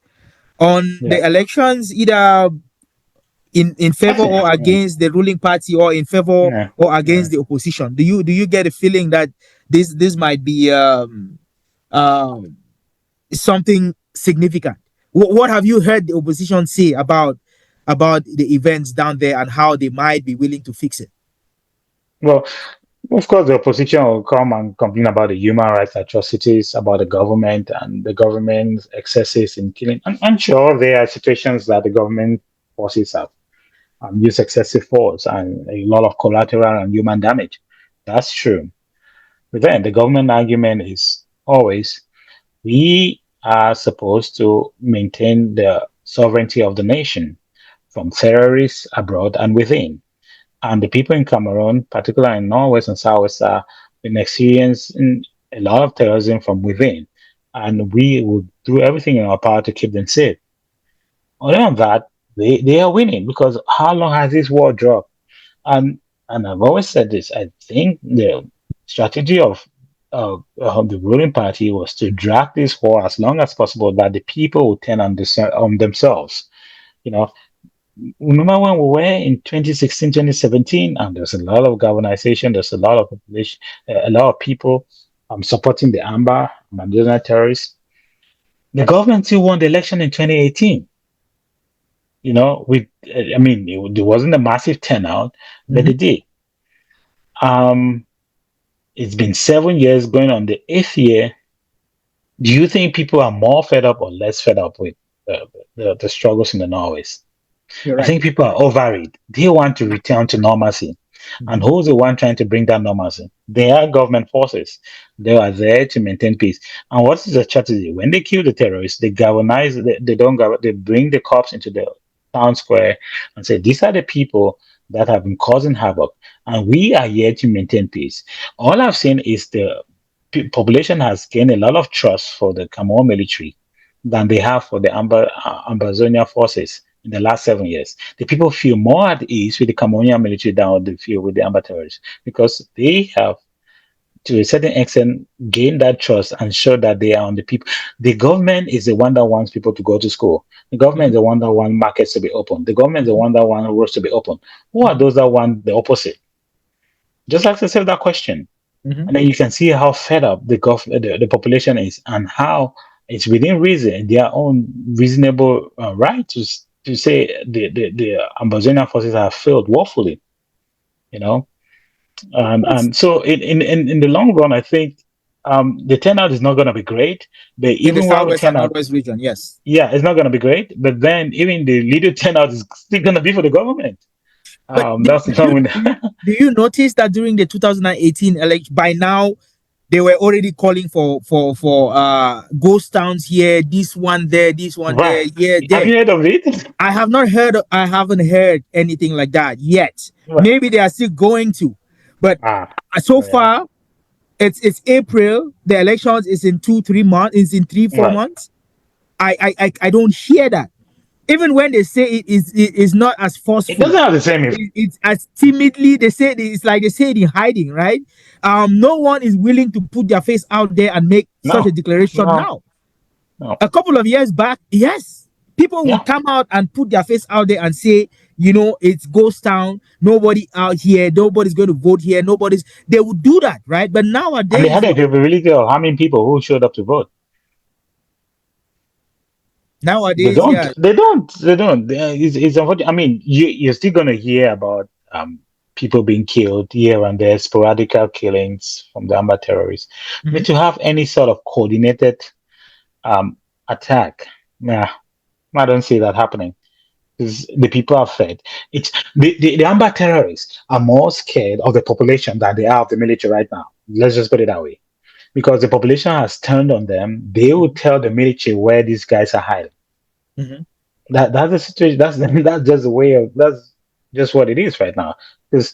on yeah. the elections, either in favor Nothing. or Yeah, against the ruling party, or in favor yeah. or Yeah. against the opposition? Do you get a feeling that this might be um something significant? What have you heard the opposition say about the events down there and how they might be willing to fix it? Well, of course, the opposition will come and complain about the human rights atrocities, about the government and the government's excesses in killing. I'm sure there are situations that the government forces have used excessive force and a lot of collateral and human damage. That's true. But then the government argument is always we are supposed to maintain the sovereignty of the nation from terrorists abroad and within. And the people in Cameroon, particularly in Northwest and Southwest, are been experiencing. a lot of terrorism from within, and we will do everything in our power to keep them safe. Other than that, they are winning because how long has this war dropped? And I've always said this. I think the strategy of the ruling party was to drag this war as long as possible that the people would turn on themselves. You know, remember when we were in 2016, 2017, and there's a lot of galvanization, there's a lot of population, a lot of people supporting the Amber terrorists. The government still won the election in 2018. With I mean, there wasn't a massive turnout, but Mm-hmm. they did. Um, it's been 7 years, going on the eighth year. Do you think people are more fed up or less fed up with the struggles in the Norwest? You're I right. think people are over it. They want to return to normalcy. And Mm-hmm. who's the one trying to bring that normalcy? They are government forces. They are there to maintain peace. And what is the strategy? When they kill the terrorists, they galvanize. They don't. They bring the cops into the town square and say, "These are the people that have been causing havoc, and we are here to maintain peace." All I've seen is the population has gained a lot of trust for the Cameroon military than they have for the Ambazonia forces in the last 7 years. The people feel more at ease with the Cameroonian military than what they feel with the Amber terrorists because they have, to a certain extent, gained that trust and show that they are on the people. The government is the one that wants people to go to school. The government Mm-hmm. is the one that wants markets to be open. The government is the Mm-hmm. one that wants roads to be open. Who are Mm-hmm. those that want the opposite? Just ask yourself that question. Mm-hmm. And then you can see how fed up the population is and how it's within reason, their own reasonable right to say the Ambazonian forces have failed woefully, you know. Yes. And so in the long run, I think the turnout is not going to be great. But In the even while we southwest turn and out, northwest region, yes. yeah, it's not going to be great. But then even the little turnout is still going to be for the government. But That's the thing with do you notice that during the 2018 election, by now they were already calling for ghost towns here, this one there, this one there, right. here, Have there. you heard of it? I have not heard. I haven't heard anything like that yet. Right. Maybe they are still going to, but Ah, so yeah. far it's April. The elections is in 2 3 months. It's in three four Right. months. I don't hear that. Even when they say it is not as It forceful, doesn't have the same it's as timidly. They say it's like they say it in hiding, right? No one is willing to put their face out there and make such a no, declaration no, now. no. A couple of years back, yes, people Yeah. would come out and put their face out there and say, it's ghost town, nobody out here, nobody's going to vote here, they would do that, right? But And they nowadays, had a capability of how many people who showed up to vote. They nowadays, don't. yeah. They don't. They don't. It's unfortunate. I mean, you're still going to hear about people being killed here and there, sporadic killings from the Amber terrorists. But Mhm. to have any sort of coordinated um, attack, nah, I don't see that happening. Because the people are fed. The Amber terrorists are more scared of the population than they are of the military right now. Let's just put it that way. Because the population has turned on them, they will Mhm. tell the military where these guys are hiding. Mhm. That's the situation. That's just the way of that's just what it is right now. Because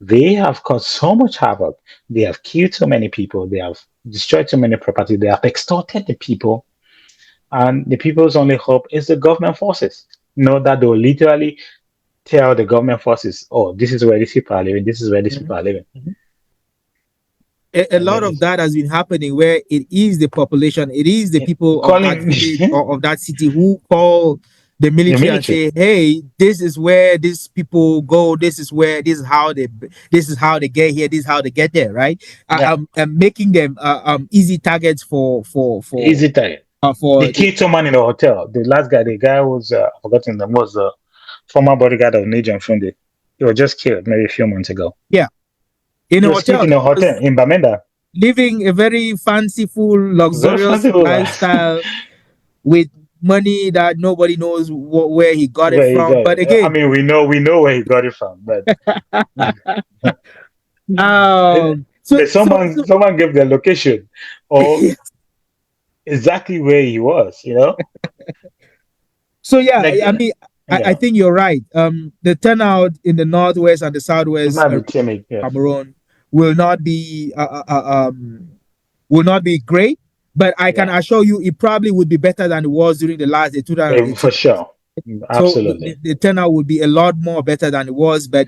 they have caused so much havoc. They have killed so many people. They have destroyed so many property. They have extorted the people, and the people's only hope is the government forces. Know that they will literally tell the government forces, "Oh, this is where these people are living. This is where these people Mhm. are living." Mhm. A And lot then of that has been happening where it is the population, it is the people of that calling village or of that city who call the the military and military. say, "Hey, this is where these people go. This is how they get here. This is how they get there." Right? Yeah, I'm making them easy targets easy target. They for the, killed someone in the hotel. The last guy, the guy was I've forgotten the name, was the former bodyguard of Nigel Fundi. He was just killed maybe a few months ago. yeah, in He a was killed hotel. in a He hotel was in Bamenda. living a very fanciful, Very luxurious fanciful lifestyle with money that nobody knows where he got it where he from. got But it. I again, mean, we know where he got it from, but so but someone gave the location or exactly where he was. so yeah, Like I mean, I yeah, think you're right. The turnout in the northwest and the it southwest might be timid. Yeah, Cameroon will not be will not be great, but I can Yeah. assure you it probably would be better than it was during the 2018. For sure. So Absolutely. the turnout would be a lot more better than it was, but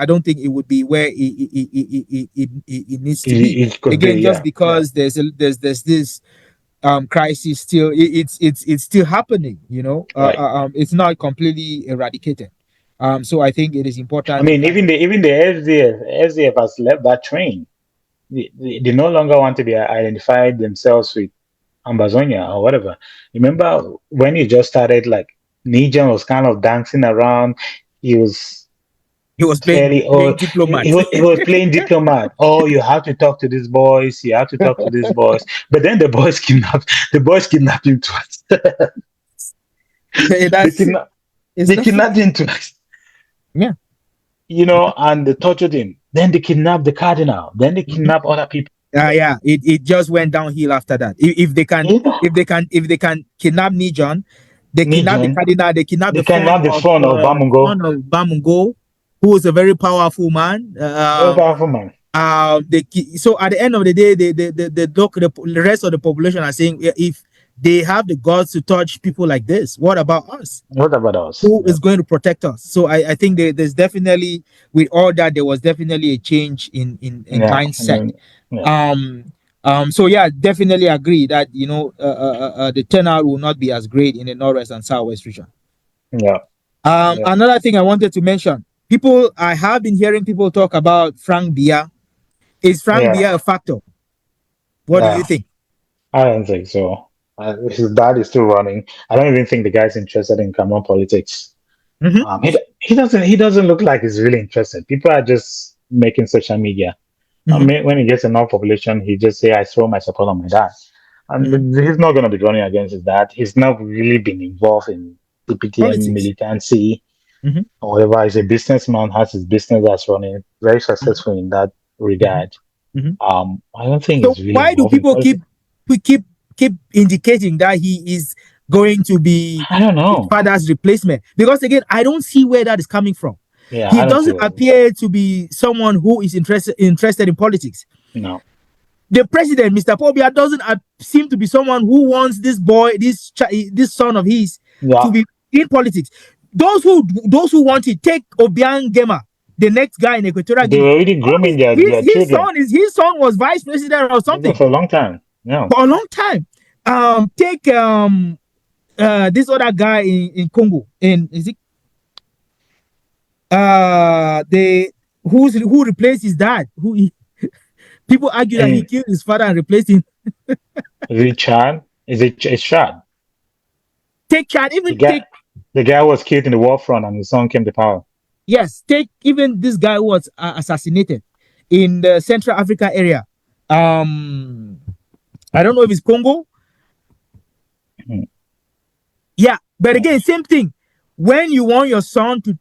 I don't think it would be where it needs to be. It could be, Again, just yeah. Yeah. because there's this crisis still, it's still happening. Right. It's not completely eradicated. So I think it is I important to mean, kind of. even the SDF has left that train. They no longer want to be identified themselves with Ambazonia or whatever. Remember when he just started, like Nijan was kind of dancing around. He was He was clearly, playing oh, diplomat. he was playing diplomat. Oh, you have to talk to these boys. You have to talk to these boys. But then the boys kidnapped him twice. they That's kidnapped, it's they not. kidnapped him twice. Yeah. And they tortured him. Then they kidnapped the cardinal. Then they Mhm. kidnapped other people. Yeah, it just went downhill after that. If they can Yeah, kidnap Nijon, they kidnap the Nijan. cardinal, they kidnap They kidnapped the phone of the Bamungo. son of Bamungo, who is a very powerful man. Very powerful man. So at the end of the day, the rest of the population are saying, if they have the gods to touch people like this, what about us? What about us? Who Yeah. is going to protect us? So I think there's definitely, with all that, there was definitely a change in Yeah. mindset. Yeah. um so yeah, definitely agree that the turnout will not be as great in the northwest and southwest region. Yeah. Yeah. Another thing I wanted to mention, people, I have been hearing people talk about Frank Biya. Is Frank Yeah. Biya a factor? What do you Yeah. think? I don't think so. His dad is still running. I don't even think the guy's interested in Cameroon politics. Mm-hmm, He doesn't look like he's really interested. People are just making social media. mm-hmm, When he gets enough population, he just say, "I throw my support on my dad," mm-hmm. and he's not going to be running against his dad. He's not really been involved in CPDM Politics. militancy Mm-hmm, or whatever. He's a businessman, has his business that's running, very mm-hmm, successful in that mm-hmm, regard. mm-hmm. I don't think So he's really why do involved in people keep politics. we keep keep indicating that he is going to be I don't his know. father's replacement? Because again, I don't see where that is coming from. Yeah, He I don't see doesn't it. appear to be someone who is interested in politics. No. The president, Mr. Pobia, doesn't seem to be someone who wants this boy, this son of his, to Yeah, be in politics. Those who want it, take Obiang Gema, the next guy in Equatorial they Guinea. were already grooming their children. His son was vice president or Even something for a long time. Yeah. for a long time. Take this other guy in Congo. In is it the who replaced his dad? People argue that he And killed his father and replaced him. Richard is it's Chad. Take Chad, The even guy take the guy was killed in the war front and his son came to power. yes, take even this guy who was assassinated in the Central Africa area. Um, I don't know if it's Congo. Mhm. Yeah, but again, same thing. When you want your son to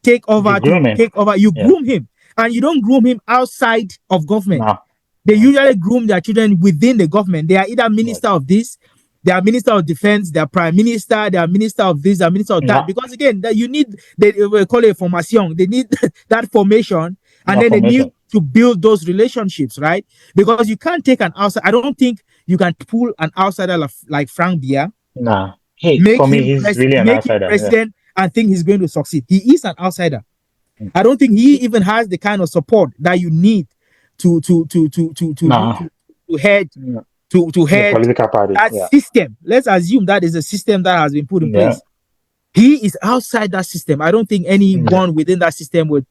take The over, grooming. you Yeah. groom him, and you don't groom him outside of government. No. They No. usually groom their children within the government. They are either Yes. minister of this, they are minister of defense, they are prime minister, they are minister of this, they are minister of that. No. Because again, that you need, they will call it formation. They need that formation, and No then they need formation. to build those relationships, right? Because you can't take an outside. I don't think you can pull an outsider like Frank Biya, Nah. Hey, for me, he's really an make him outsider. Yeah. president, and think he's going to succeed. He is an outsider. Mm. I don't think he even has the kind of support that you need Nah. to head No. to The head political party. that Yeah. system. Let's assume that is a system that has been put in Yeah. place. He is outside that system. I don't think Yeah. anyone within that system would.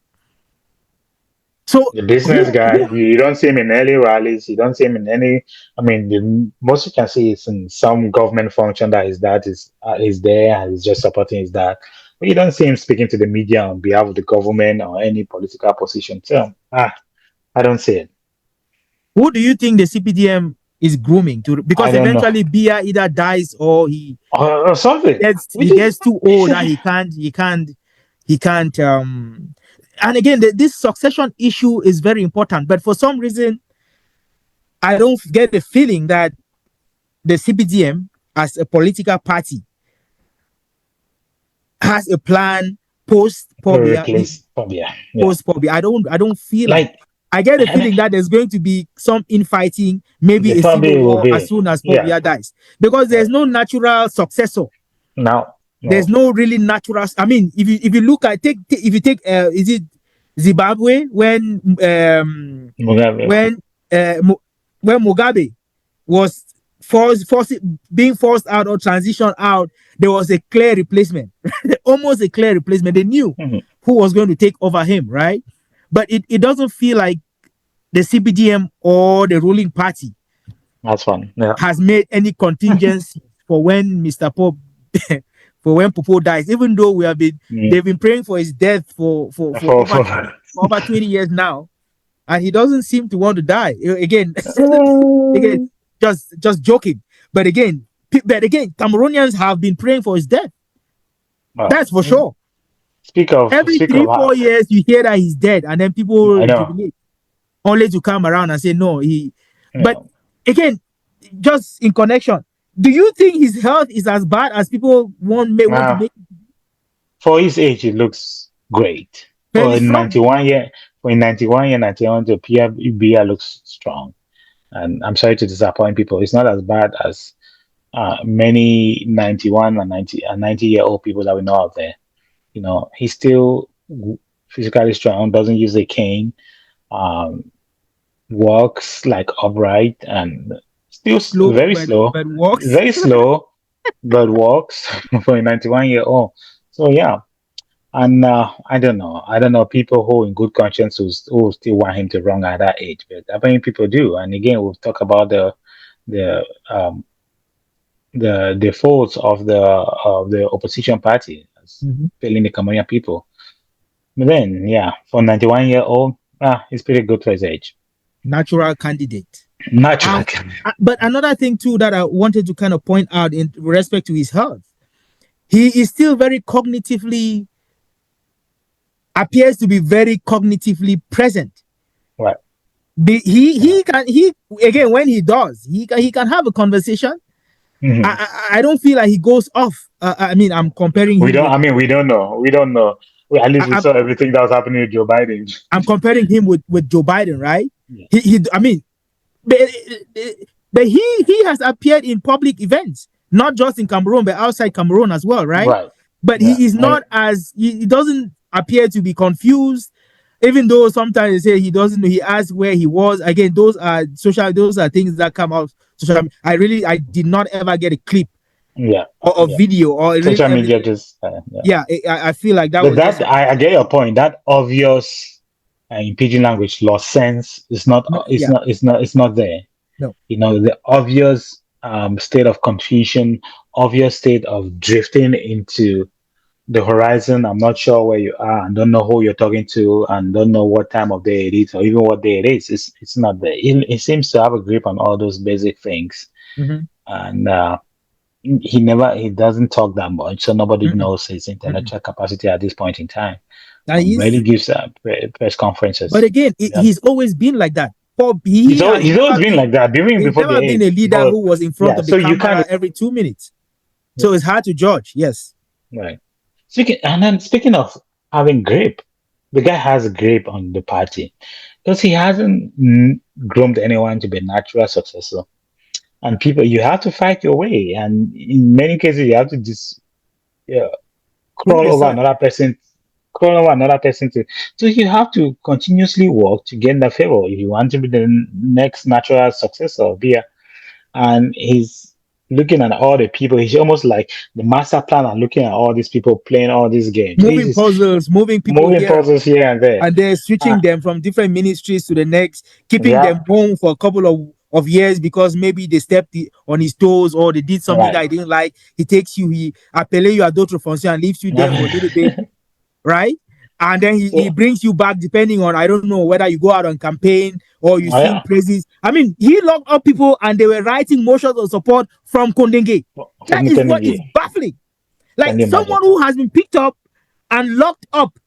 So The business guy, you don't see him in any rallies. You don't see him in any. I mean, the most you can see is in some government function that his dad is there and he's just supporting his dad. But you don't see him speaking to the media on behalf of the government or any political position. So, I don't see it. who do you think the CPDM is grooming to? I Because don't know, eventually Bia either dies or or something. he Which is, gets too old that he can't. And again, this succession issue is very important. But for some reason, I don't get the feeling that the CPDM as a political party has a plan post Pobia. replace Fabia. Yeah, Post Pobia. I don't feel like like it. I get a And feeling that there's going to be some infighting, maybe there a civil probably will war as be. soon as Paul Yeah. Biya dies, because there's Right. no natural successor. No. There's No. no really natural. I mean, if you look at if you take is it Zimbabwe Mugabe. when uh, when Mugabe was forced being forced out or transitioned out, there was a clear replacement, almost a clear replacement. They knew Mhm. who was going to take over him, right? But it doesn't feel like the CPDM or the ruling party That's fun. Yeah. has made any contingency for when Mr. Pope for when Popo dies, even though Mm. they've been praying for his death For for over 20 years now, and he doesn't seem to want to die. Again, again, just joking. But again, Cameroonians have been praying for his death. well, That's for sure. Every speak three, of 4 years, you hear that he's dead, and then I people know. jubilate, only to come around and say no. But Yeah. again, just in connection, do you think his health is as bad as people want to Uh, make for his age, it looks great. For fairly a strong? 91 year, for a 91 year, 91 to Pia Bia looks strong. And I'm sorry to disappoint people. It's not as bad as many 91 and 90-year-old people that we know out there. You know, he's still physically strong, doesn't use a cane, um, walks like upright, and still Slow, very slow, but works. very slow, but walks for a 91-year-old. So yeah, and I don't know. I don't know people who, in good conscience, who still want him to run at that age. But I mean, people do. And again, we've talked about the um, the defaults of the opposition party as Mhm. failing the Cameroonian people. But then, yeah, for 91-year-old, he's pretty good for his age. Natural candidate. Natural. Um, but another thing too that I wanted to kind of point out in respect to his health, he is still very cognitively appears to be very cognitively present. Right. Yeah. He can he again when he does he can have a conversation. Hmm. I don't feel like he goes off. I mean, I'm comparing We him don't. with I mean, we don't know. We don't know. At least we I, saw everything that was happening with Joe Biden. I'm comparing him with Joe Biden, right? Yeah. He I mean, but, but he has appeared in public events, not just in Cameroon but outside Cameroon as well, right? Right. But Yeah. he is not as he doesn't appear to be confused, even though sometimes they say he doesn't know. He asks where he was. Again, those are things that come out social. I did not ever get a clip Yeah. or Yeah. video or really Social media just. Yeah. yeah. I feel like that But was just that I get your point. That obvious in pidgin language lost sense is not. no, It's yeah, not. It's not. It's not there. no. You know, the obvious state of confusion, obvious state of drifting into the horizon. I'm not sure where you are and don't know who you're talking to and don't know what time of day it is or even what day it is. It's not there. It seems to have a grip on all those basic things. Mm-hmm. And he doesn't talk that much, so nobody Mm-mm. knows his Mm-mm. intellectual capacity at this point in time. And Rarely he's gives press but conferences. again, Yeah. He's always been like that. Paul, he has He's always been like that, even he's before the never been a age. leader But who was in front yeah, of the so you can't. camera every 2 minutes. So Yeah, it's hard to judge. Yes. right. Speaking of having grip, the guy has a grip on the party because he hasn't groomed anyone to be a natural successor. And people, you have to fight your way, and in many cases, you have to just yeah, Prove crawl over yourself. another person, crawl over another person to. So you have to continuously work to gain the favor if you want to be the next natural successor of Bia. And he's looking at all the people. He's almost like the master plan and looking at all these people playing all these games. He's Moving just puzzles, moving people moving here puzzles here and there. and then Uh, switching them from different ministries to the next, keeping yeah, them home for a couple of years because maybe they stepped on his toes or they did something that right. he didn't like. He takes you, he appelle you à d'autres fonctions and leaves you there for a little bit, right? And then he So, brings you back depending on I don't know whether you go out on campaign or you oh sing yeah, praises. I mean, he locked up people and they were writing motions of support from Kondenge. That from is what is Kennedy, baffling. can Like you imagine? someone who has been picked up and locked up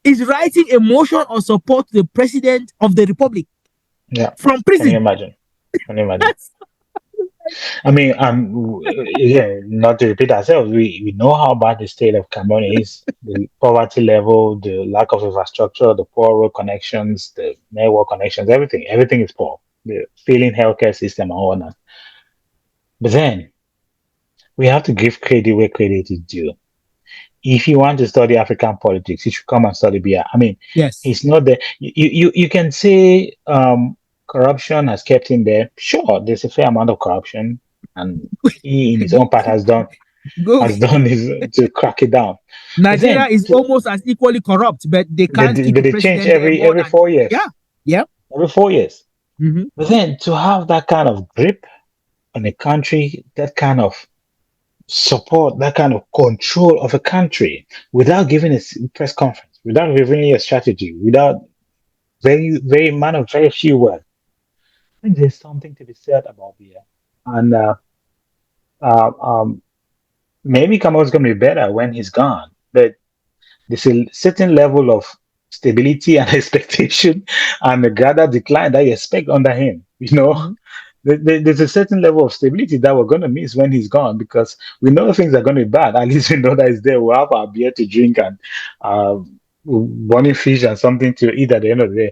is writing a motion of support to the president of the republic Yeah, from can you prison. imagine? Can you imagine? That's I mean, yeah, not to repeat ourselves, we know how bad the state of Cameroon is, the poverty level, the lack of infrastructure, the poor road connections, the network connections, everything is poor. The failing healthcare system and all that. But then we have to give credit where credit is due. If you want to study African politics, you should come and study Biya. I mean, Yes. he's not there. You can say corruption has kept him there. Sure, there's a fair amount of corruption, and he, in his own part, Go. has done his to crack it down. But Nigeria then, is almost as equally corrupt, but they can't keep but a they change president there more every than. four Yeah. years. Yeah. Every 4 years. Mm-hmm. But then to have that kind of grip on a country, that kind of support, that kind of control of a country without giving a press conference, without revealing a strategy, without very man of very few words. I think there's something to be said about Bia. And uh, um, maybe Kamal's going to be better when he's gone, but there's a certain level of stability and expectation and a gradual decline that you expect under him. Mm-hmm. There's a certain level of stability that we're going to miss when he's gone because we know things are going to be bad. At least we know that he's there. We'll have our beer to drink and uh, burning fish and something to eat at the end of the day.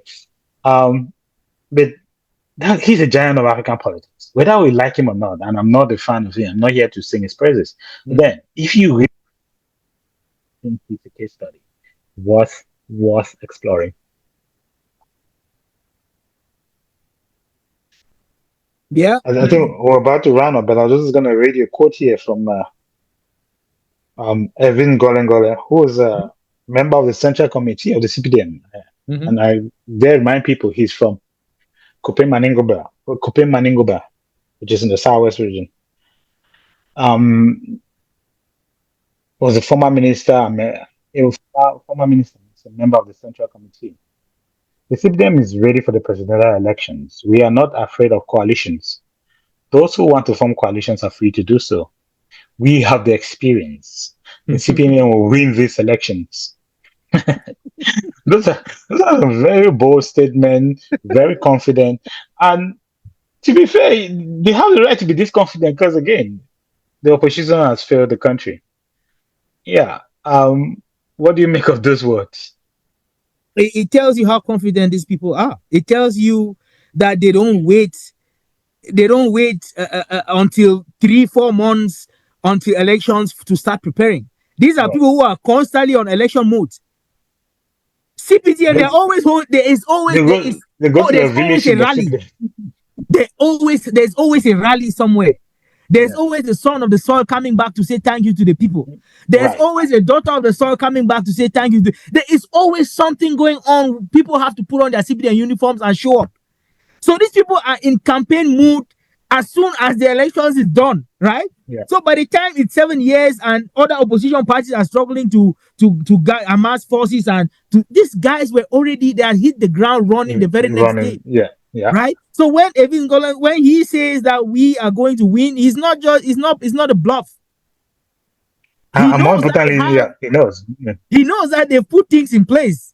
But he's a giant of African politics, whether we like him or not. And I'm not a fan of him. I'm not here to sing his praises. But Yeah. then, if you really think he's a case study, worth exploring. Yeah. I think we're about to round up, but I was just going to read you a quote here from Evin Golengole, who is a member of the Central Committee of the CPDM. Mm-hmm. And I dare remind people he's from Kupe Maningoba, which is in the southwest region. Was a former minister, former minister, he's a member of the Central Committee. The CPDM is ready for the presidential elections. We are not afraid of coalitions. Those who want to form coalitions are free to do so. We have the experience. The CPDM will win these elections. Those are very bold statements, very confident. And to be fair, they have the right to be this confident because, again, the opposition has failed the country. Yeah. What do you make of those words? It tells you how confident these people are. It tells you that they don't wait. They don't wait until 3-4 months until elections to start preparing. These are Right. people who are constantly on election mode. CPDM, They, they're always there is always there is they go oh to the there's always a village rally. There's always a rally somewhere. There's Yeah. always the son of the soil coming back to say thank you to the people. There's Right. always a daughter of the soil coming back to say thank you. There is always something going on. People have to put on their CPDM uniforms and show up. So these people are in campaign mood as soon as the elections is done, right? Yeah. So by the time it's 7 years and other opposition parties are struggling to amass forces and these guys were already they had hit the ground running the very next day, Running. Yeah. Yeah. right? So when Evin Golan when he says that we are going to win, he's not just it's not a bluff. He And more knows that they importantly, have yeah, he knows. Yeah. he knows that they've put things in place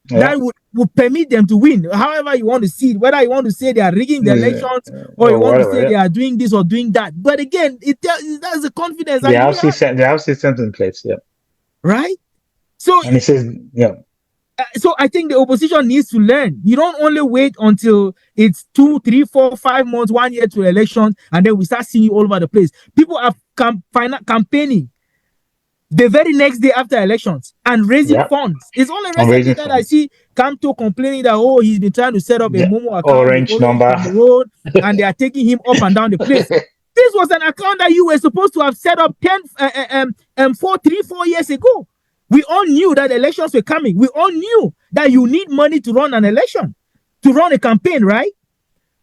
Yeah. that would permit them to win. However, you want to see it, whether you want to say they are rigging the elections or you Or want to whatever. say Yeah. they are doing this or doing that. But again, that's the confidence They that you have need, systems. They have systems in place. Yeah. right? So, And he says, yeah, so I think the opposition needs to learn. You don't only wait until it's 2, 3, 4, 5 months, 1 year to elections, and then we start seeing you all over the place. People are campaigning the very next day after elections and raising yeah. funds. It's only I'm recently raising that I funds. see Kamto complaining that he's been trying to set up a Yeah. Momo account with Orange Orange number. on the road and they are taking him up and down the place. This was an account that you were supposed to have set up 4 years ago. We all knew that elections were coming. We all knew that you need money to run an election, to run a campaign, right?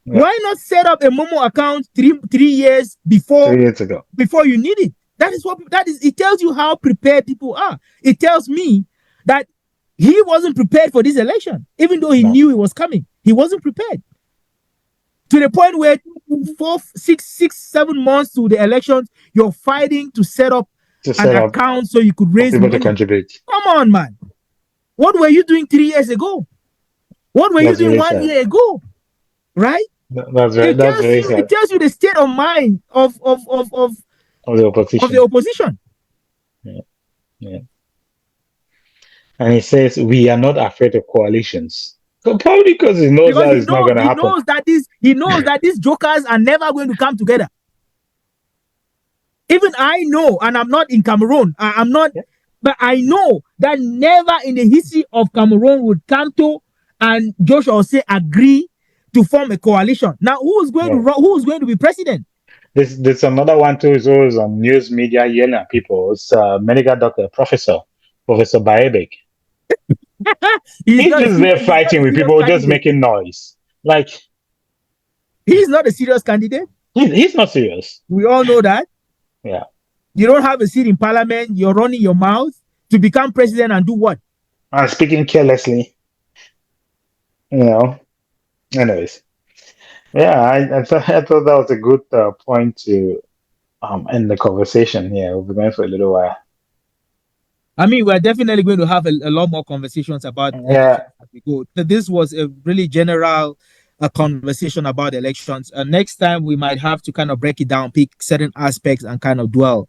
Yeah. Why not set up a Momo account 3 years 3 years ago. before you need it? That is what that is. It tells you how prepared people are. It tells me that he wasn't prepared for this election, even though he No. knew it was coming. He wasn't prepared to the point where 4, 6, 7 months to the elections, you're fighting to set up To an set up account so you could for raise people to money. contribute. Come on, man. What were you doing 3 years ago? What were you That's doing really one sad. year ago? Right? That's very It sad tells you the state of mind of the of the opposition. opposition. Yeah, yeah. And he says we are not afraid of coalitions. Probably because he knows Because that it's not going to happen. he knows that these jokers are never going to come together. Even I know, and I'm not in Cameroon. I'm not, Yeah, but I know that never in the history of Cameroon would Kanto and Joshua Osei agree to form a coalition. Now, yeah. who's going to be president? There's another one too. Is always on news media yelling at people. It's medical doctor, Professor Baebek. He's just there He's not fighting a with serious people, just candidate. making noise. Like He's not a serious candidate. he's not serious. We all know that. Yeah, You don't have a seat in parliament. You're running your mouth to become president and do what? and speaking carelessly. You know. Anyways, yeah, I thought that was a good point to end the conversation here. We'll be going for a little while. I mean, we're definitely going to have a lot more conversations about Yeah, elections as we go. This was a really general conversation about elections. Next time, we might have to kind of break it down, pick certain aspects, and kind of dwell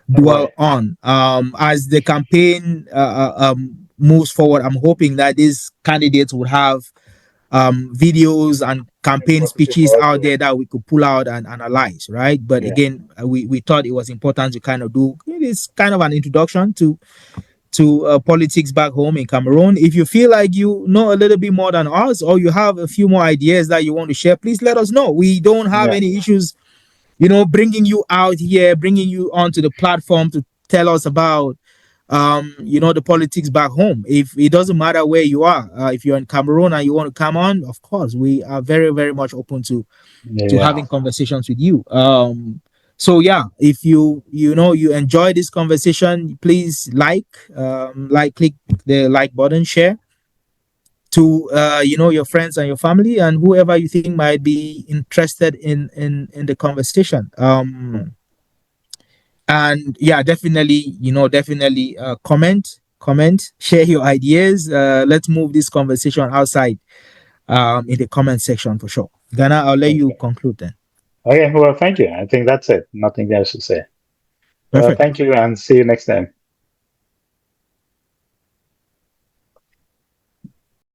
right. on. As the campaign moves forward, I'm hoping that these candidates would have videos and campaign Positive speeches for us out to. there that we could pull out and analyze, right? But Yeah, again, we thought it was important to kind of do this kind of an introduction to politics back home in Cameroon. If you feel like you know a little bit more than us, or you have a few more ideas that you want to share, please let us know. We don't have yeah, any issues, bringing you out here, bringing you onto the platform to tell us about the politics back home. If it doesn't matter where you are, if you're in Cameroon and you want to come on, of course, we are very, very much open to yeah. having conversations with you. So yeah, if you enjoy this conversation, please click the like button, share to your friends and your family and whoever you think might be interested in the conversation. And yeah, definitely comment, share your ideas. Let's move this conversation outside in the comment section for sure. Ghana, I'll let you Okay. conclude then. Okay. Well, thank you. I think that's it. Nothing else to say. Perfect. Thank you, and see you next time.